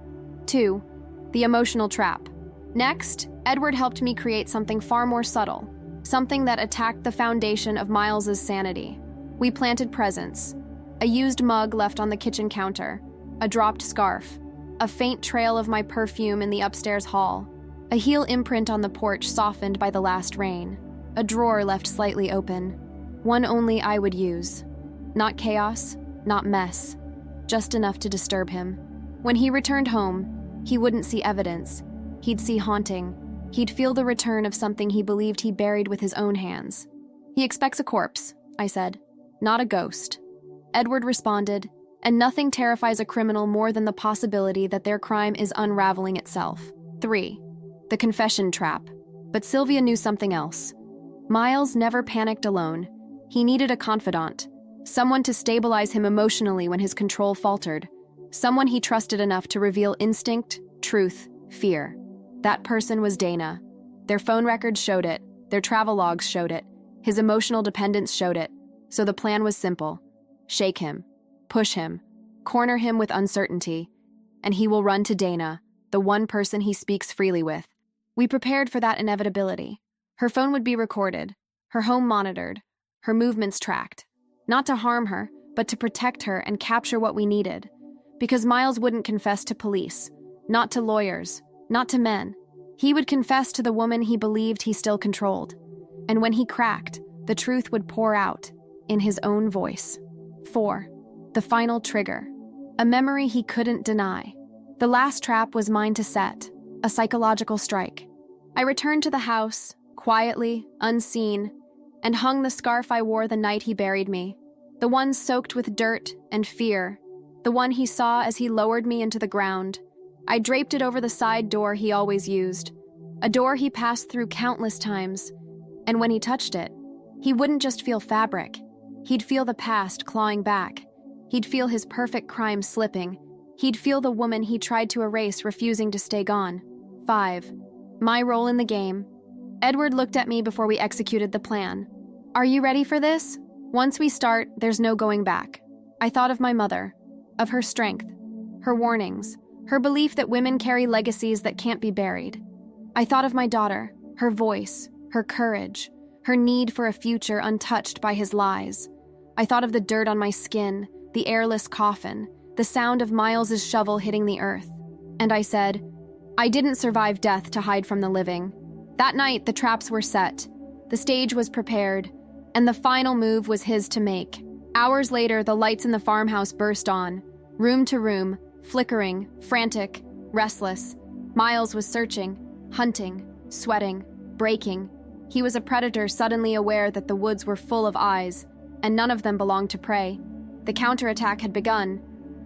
2. The emotional trap. Next, Edward helped me create something far more subtle, something that attacked the foundation of Miles's sanity. We planted presents: a used mug left on the kitchen counter, a dropped scarf, a faint trail of my perfume in the upstairs hall, a heel imprint on the porch softened by the last rain, a drawer left slightly open, one only I would use. Not chaos, not mess, just enough to disturb him. When he returned home, he wouldn't see evidence. He'd see haunting. He'd feel the return of something he believed he buried with his own hands. "He expects a corpse," I said, "not a ghost." Edward responded, "And nothing terrifies a criminal more than the possibility that their crime is unraveling itself." 3. The confession trap. But Sylvia knew something else. Miles never panicked alone. He needed a confidant, someone to stabilize him emotionally when his control faltered, someone he trusted enough to reveal instinct, truth, fear. That person was Dana. Their phone records showed it. Their travel logs showed it. His emotional dependence showed it. So the plan was simple. Shake him. Push him. Corner him with uncertainty. And he will run to Dana, the one person he speaks freely with. We prepared for that inevitability. Her phone would be recorded. Her home monitored. Her movements tracked. Not to harm her, but to protect her and capture what we needed. Because Miles wouldn't confess to police. Not to lawyers. Not to men. He would confess to the woman he believed he still controlled. And when he cracked, the truth would pour out in his own voice. 4. The final trigger. A memory he couldn't deny. The last trap was mine to set, a psychological strike. I returned to the house, quietly, unseen, and hung the scarf I wore the night he buried me. The one soaked with dirt and fear. The one he saw as he lowered me into the ground. I draped it over the side door he always used, a door he passed through countless times. And when he touched it, he wouldn't just feel fabric. He'd feel the past clawing back. He'd feel his perfect crime slipping. He'd feel the woman he tried to erase refusing to stay gone. 5. My role in the game. Edward looked at me before we executed the plan. Are you ready for this? Once we start, there's no going back. I thought of my mother, of her strength, her warnings, her belief that women carry legacies that can't be buried. I thought of my daughter, her voice, her courage, her need for a future untouched by his lies. I thought of the dirt on my skin, the airless coffin, the sound of Miles's shovel hitting the earth. And I said, I didn't survive death to hide from the living. That night, the traps were set. The stage was prepared, and the final move was his to make. Hours later, the lights in the farmhouse burst on, room to room, flickering, frantic, restless. Miles was searching, hunting, sweating, breaking. He was a predator suddenly aware that the woods were full of eyes, and none of them belonged to prey. The counterattack had begun,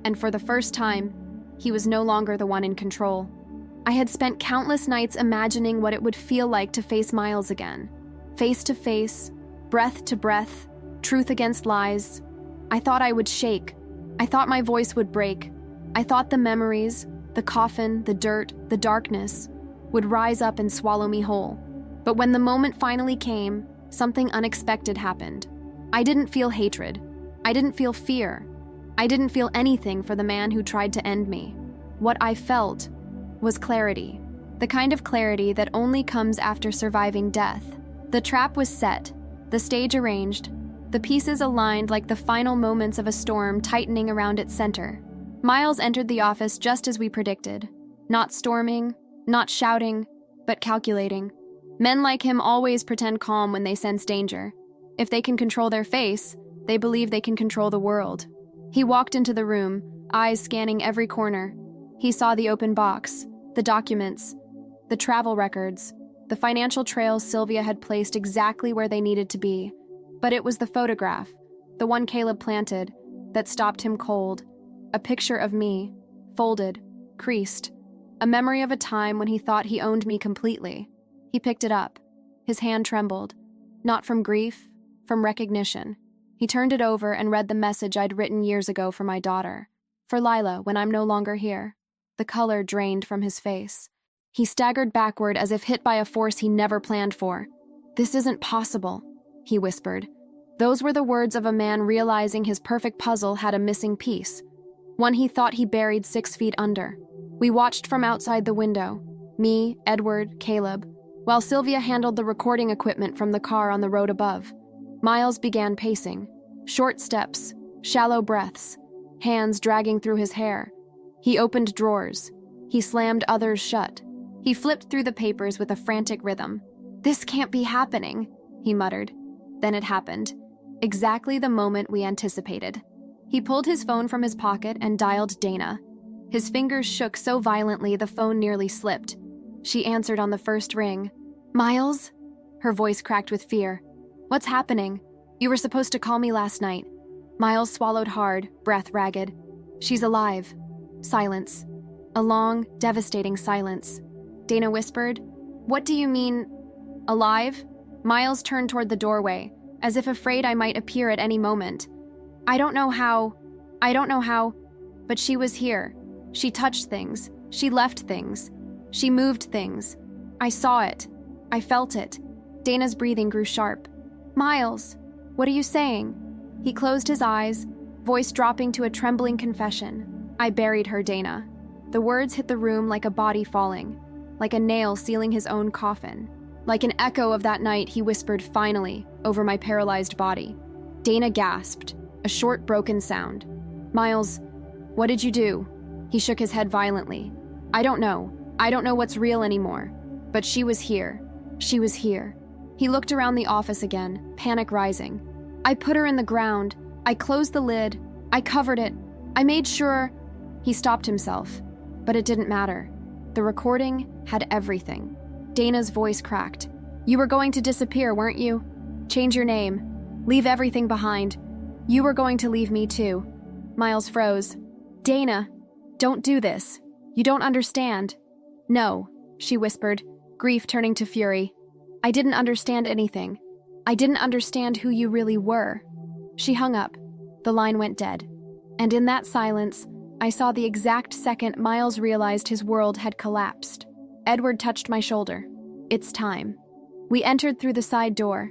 and for the first time, he was no longer the one in control. I had spent countless nights imagining what it would feel like to face Miles again. Face to face, breath to breath, truth against lies. I thought I would shake. I thought my voice would break. I thought the memories, the coffin, the dirt, the darkness, would rise up and swallow me whole. But when the moment finally came, something unexpected happened. I didn't feel hatred. I didn't feel fear. I didn't feel anything for the man who tried to end me. What I felt was clarity. The kind of clarity that only comes after surviving death. The trap was set, the stage arranged, the pieces aligned like the final moments of a storm tightening around its center. Miles entered the office just as we predicted. Not storming, not shouting, but calculating. Men like him always pretend calm when they sense danger. If they can control their face, they believe they can control the world. He walked into the room, eyes scanning every corner. He saw the open box, the documents, the travel records, the financial trails Sylvia had placed exactly where they needed to be. But it was the photograph, the one Caleb planted, that stopped him cold. A picture of me, folded, creased. A memory of a time when he thought he owned me completely. He picked it up. His hand trembled. Not from grief, from recognition. He turned it over and read the message I'd written years ago for my daughter. For Lila, when I'm no longer here. The color drained from his face. He staggered backward as if hit by a force he never planned for. This isn't possible, he whispered. Those were the words of a man realizing his perfect puzzle had a missing piece. One he thought he buried 6 feet under. We watched from outside the window. Me, Edward, Caleb, while Sylvia handled the recording equipment from the car on the road above. Miles began pacing. Short steps, shallow breaths, hands dragging through his hair. He opened drawers. He slammed others shut. He flipped through the papers with a frantic rhythm. This can't be happening, he muttered. Then it happened. Exactly the moment we anticipated. He pulled his phone from his pocket and dialed Dana. His fingers shook so violently the phone nearly slipped. She answered on the first ring. Miles? Her voice cracked with fear. What's happening? You were supposed to call me last night. Miles swallowed hard, breath ragged. She's alive. Silence. A long, devastating silence. Dana whispered, What do you mean, alive? Miles turned toward the doorway, as if afraid I might appear at any moment. I don't know how, but she was here. She touched things. She left things. She moved things. I saw it. I felt it. Dana's breathing grew sharp. "Miles, what are you saying?" He closed his eyes, voice dropping to a trembling confession. "I buried her, Dana." The words hit the room like a body falling, like a nail sealing his own coffin. Like an echo of that night, he whispered finally over my paralyzed body. Dana gasped, a short, broken sound. "Miles, what did you do?" He shook his head violently. "I don't know. I don't know what's real anymore. But she was here. She was here." He looked around the office again, panic rising. "I put her in the ground. I closed the lid. I covered it. I made sure—" He stopped himself, but it didn't matter. The recording had everything. Dana's voice cracked. "You were going to disappear, weren't you? Change your name. Leave everything behind. You were going to leave me too." Miles froze. "Dana, don't do this. You don't understand." "No," she whispered, grief turning to fury. "I didn't understand anything. I didn't understand who you really were." She hung up. The line went dead. And in that silence, I saw the exact second Miles realized his world had collapsed. Edward touched my shoulder. "It's time." We entered through the side door.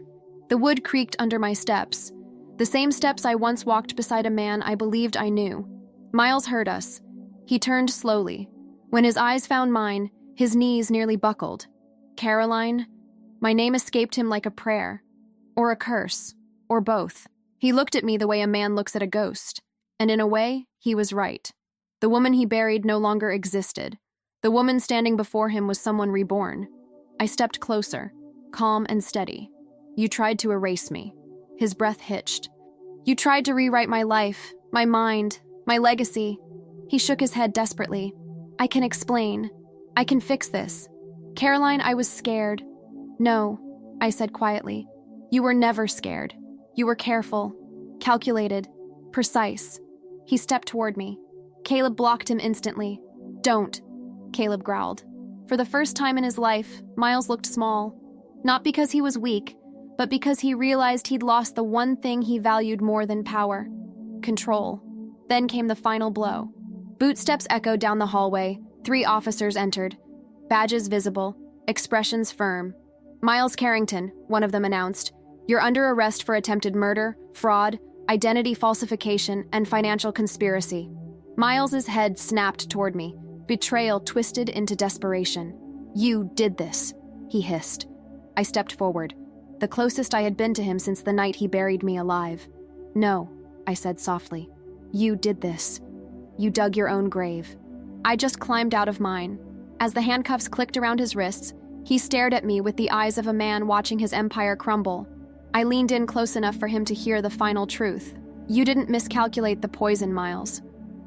The wood creaked under my steps. The same steps I once walked beside a man I believed I knew. Miles heard us. He turned slowly. When his eyes found mine, his knees nearly buckled. "Caroline?" My name escaped him like a prayer. Or a curse. Or both. He looked at me the way a man looks at a ghost. And in a way, he was right. The woman he buried no longer existed. The woman standing before him was someone reborn. I stepped closer, calm and steady. "You tried to erase me." His breath hitched. "You tried to rewrite my life, my mind, my legacy." He shook his head desperately. "I can explain. I can fix this. Caroline, I was scared." "No," I said quietly. "You were never scared. You were careful, calculated, precise." He stepped toward me. Caleb blocked him instantly. "Don't," Caleb growled. For the first time in his life, Miles looked small. Not because he was weak, but because he realized he'd lost the one thing he valued more than power: control. Then came the final blow. Bootsteps echoed down the hallway. 3 officers entered. Badges visible, expressions firm. "Miles Carrington," one of them announced. "You're under arrest for attempted murder, fraud, identity falsification, and financial conspiracy." Miles's head snapped toward me, betrayal twisted into desperation. "You did this," he hissed. I stepped forward, the closest I had been to him since the night he buried me alive. "No," I said softly. "You did this. You dug your own grave." I just climbed out of mine. As the handcuffs clicked around his wrists, he stared at me with the eyes of a man watching his empire crumble. I leaned in close enough for him to hear the final truth. "You didn't miscalculate the poison, Miles.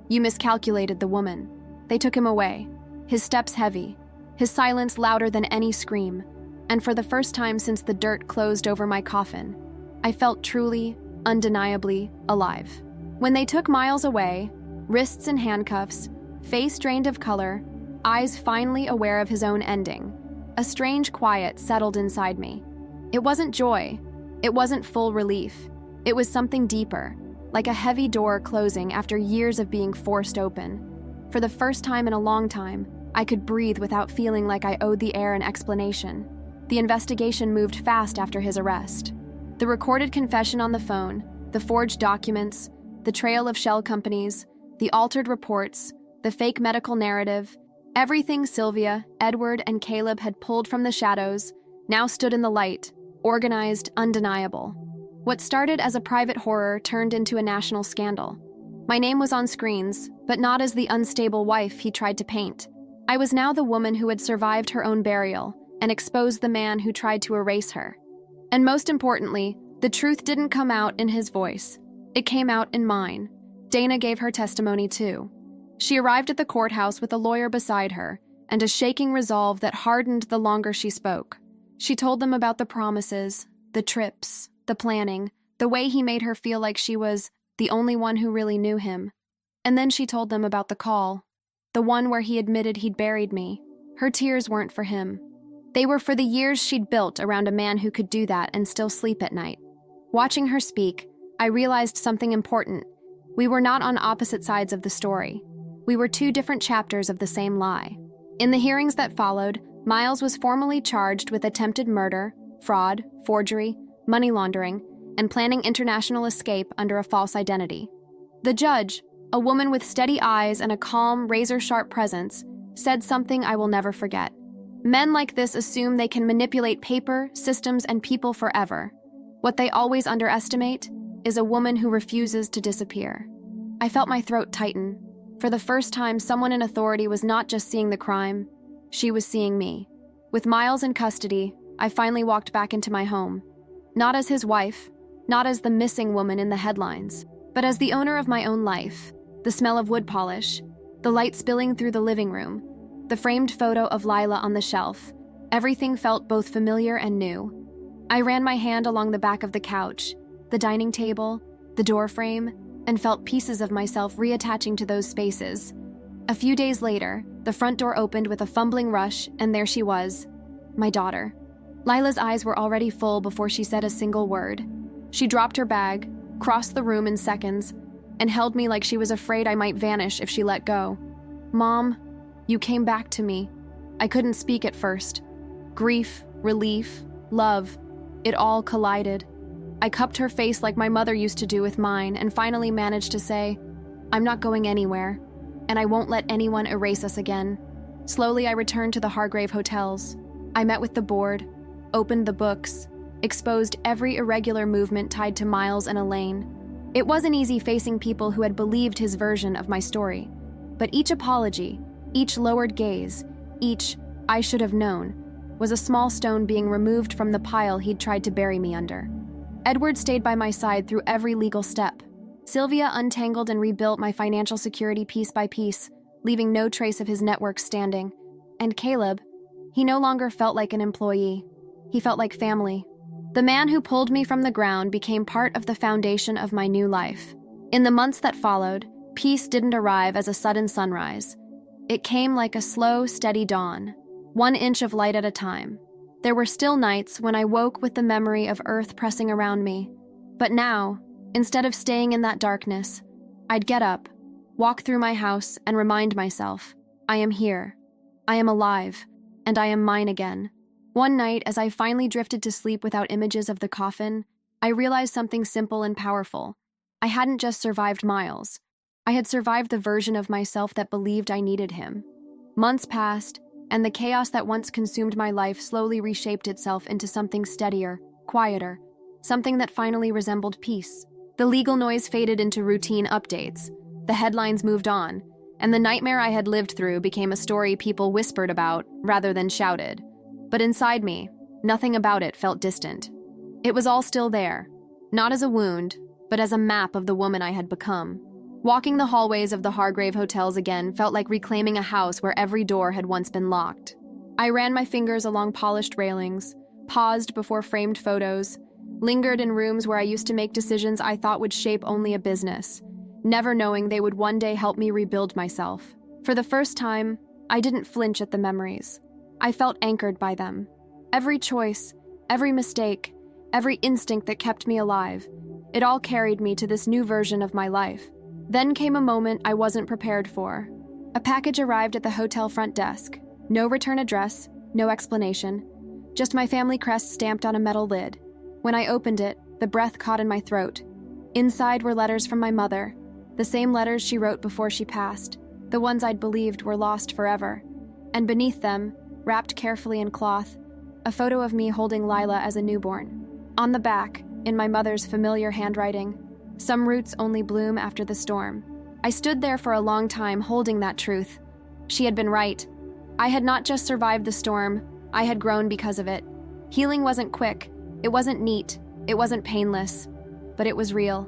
You miscalculated the woman." They took him away, his steps heavy, his silence louder than any scream. And for the first time since the dirt closed over my coffin, I felt truly, undeniably alive. When they took Miles away, wrists in handcuffs, face drained of color, eyes finally aware of his own ending, a strange quiet settled inside me. It wasn't joy. It wasn't full relief. It was something deeper, like a heavy door closing after years of being forced open. For the first time in a long time, I could breathe without feeling like I owed the air an explanation. The investigation moved fast after his arrest. The recorded confession on the phone, the forged documents, the trail of shell companies, the altered reports, the fake medical narrative, everything Sylvia, Edward, and Caleb had pulled from the shadows now stood in the light, organized, undeniable. What started as a private horror turned into a national scandal. My name was on screens, but not as the unstable wife he tried to paint. I was now the woman who had survived her own burial and exposed the man who tried to erase her. And most importantly, the truth didn't come out in his voice. It came out in mine. Dana gave her testimony too. She arrived at the courthouse with a lawyer beside her and a shaking resolve that hardened the longer she spoke. She told them about the promises, the trips, the planning, the way he made her feel like she was the only one who really knew him. And then she told them about the call, the one where he admitted he'd buried me. Her tears weren't for him. They were for the years she'd built around a man who could do that and still sleep at night. Watching her speak, I realized something important. We were not on opposite sides of the story. We were 2 different chapters of the same lie. In the hearings that followed, Miles was formally charged with attempted murder, fraud, forgery, money laundering, and planning international escape under a false identity. The judge, a woman with steady eyes and a calm, razor-sharp presence, said something I will never forget. Men like this assume they can manipulate paper, systems, and people forever. What they always underestimate is a woman who refuses to disappear. I felt my throat tighten. For the first time, someone in authority was not just seeing the crime, she was seeing me. With Miles in custody, I finally walked back into my home. Not as his wife, not as the missing woman in the headlines, but as the owner of my own life. The smell of wood polish, the light spilling through the living room, the framed photo of Lila on the shelf. Everything felt both familiar and new. I ran my hand along the back of the couch, the dining table, the door frame, and felt pieces of myself reattaching to those spaces. A few days later, the front door opened with a fumbling rush, and there she was, my daughter. Lila's eyes were already full before she said a single word. She dropped her bag, crossed the room in seconds, and held me like she was afraid I might vanish if she let go. "Mom, you came back to me." I couldn't speak at first. Grief, relief, love, it all collided. I cupped her face like my mother used to do with mine and finally managed to say, "I'm not going anywhere, and I won't let anyone erase us again." Slowly, I returned to the Hargrave hotels. I met with the board, opened the books, exposed every irregular movement tied to Miles and Elaine. It wasn't easy facing people who had believed his version of my story, but each apology, each lowered gaze, each "I should have known," was a small stone being removed from the pile he'd tried to bury me under. Edward stayed by my side through every legal step. Sylvia untangled and rebuilt my financial security piece by piece, leaving no trace of his network standing. And Caleb, he no longer felt like an employee. He felt like family. The man who pulled me from the ground became part of the foundation of my new life. In the months that followed, peace didn't arrive as a sudden sunrise. It came like a slow, steady dawn, 1 inch of light at a time. There were still nights when I woke with the memory of Earth pressing around me. But now, instead of staying in that darkness, I'd get up, walk through my house, and remind myself, I am here, I am alive, and I am mine again. One night, as I finally drifted to sleep without images of the coffin, I realized something simple and powerful. I hadn't just survived Miles. I had survived the version of myself that believed I needed him. Months passed, and the chaos that once consumed my life slowly reshaped itself into something steadier, quieter, something that finally resembled peace. The legal noise faded into routine updates, the headlines moved on, and the nightmare I had lived through became a story people whispered about rather than shouted. But inside me, nothing about it felt distant. It was all still there, not as a wound, but as a map of the woman I had become. Walking the hallways of the Hargrave hotels again felt like reclaiming a house where every door had once been locked. I ran my fingers along polished railings, paused before framed photos, lingered in rooms where I used to make decisions I thought would shape only a business, never knowing they would one day help me rebuild myself. For the first time, I didn't flinch at the memories. I felt anchored by them. Every choice, every mistake, every instinct that kept me alive, it all carried me to this new version of my life. Then came a moment I wasn't prepared for. A package arrived at the hotel front desk. No return address, no explanation. Just my family crest stamped on a metal lid. When I opened it, the breath caught in my throat. Inside were letters from my mother, the same letters she wrote before she passed, the ones I'd believed were lost forever. And beneath them, wrapped carefully in cloth, a photo of me holding Lila as a newborn. On the back, in my mother's familiar handwriting, "Some roots only bloom after the storm." I stood there for a long time holding that truth. She had been right. I had not just survived the storm, I had grown because of it. Healing wasn't quick, it wasn't neat, it wasn't painless, but it was real.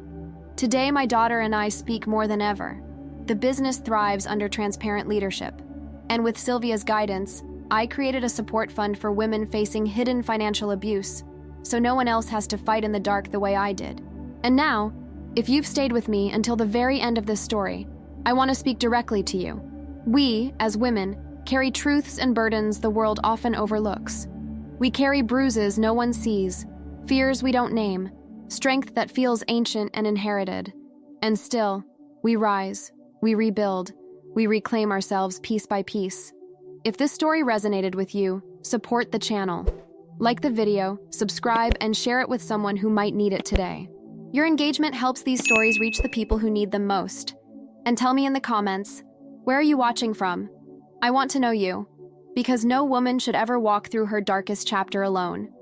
Today, my daughter and I speak more than ever. The business thrives under transparent leadership. And with Sylvia's guidance, I created a support fund for women facing hidden financial abuse, so no one else has to fight in the dark the way I did. And now, if you've stayed with me until the very end of this story, I want to speak directly to you. We, as women, carry truths and burdens the world often overlooks. We carry bruises no one sees, fears we don't name, strength that feels ancient and inherited. And still, we rise, we rebuild, we reclaim ourselves piece by piece. If this story resonated with you, support the channel. Like the video, subscribe, and share it with someone who might need it today. Your engagement helps these stories reach the people who need them most. And tell me in the comments, where are you watching from? I want to know you, because no woman should ever walk through her darkest chapter alone.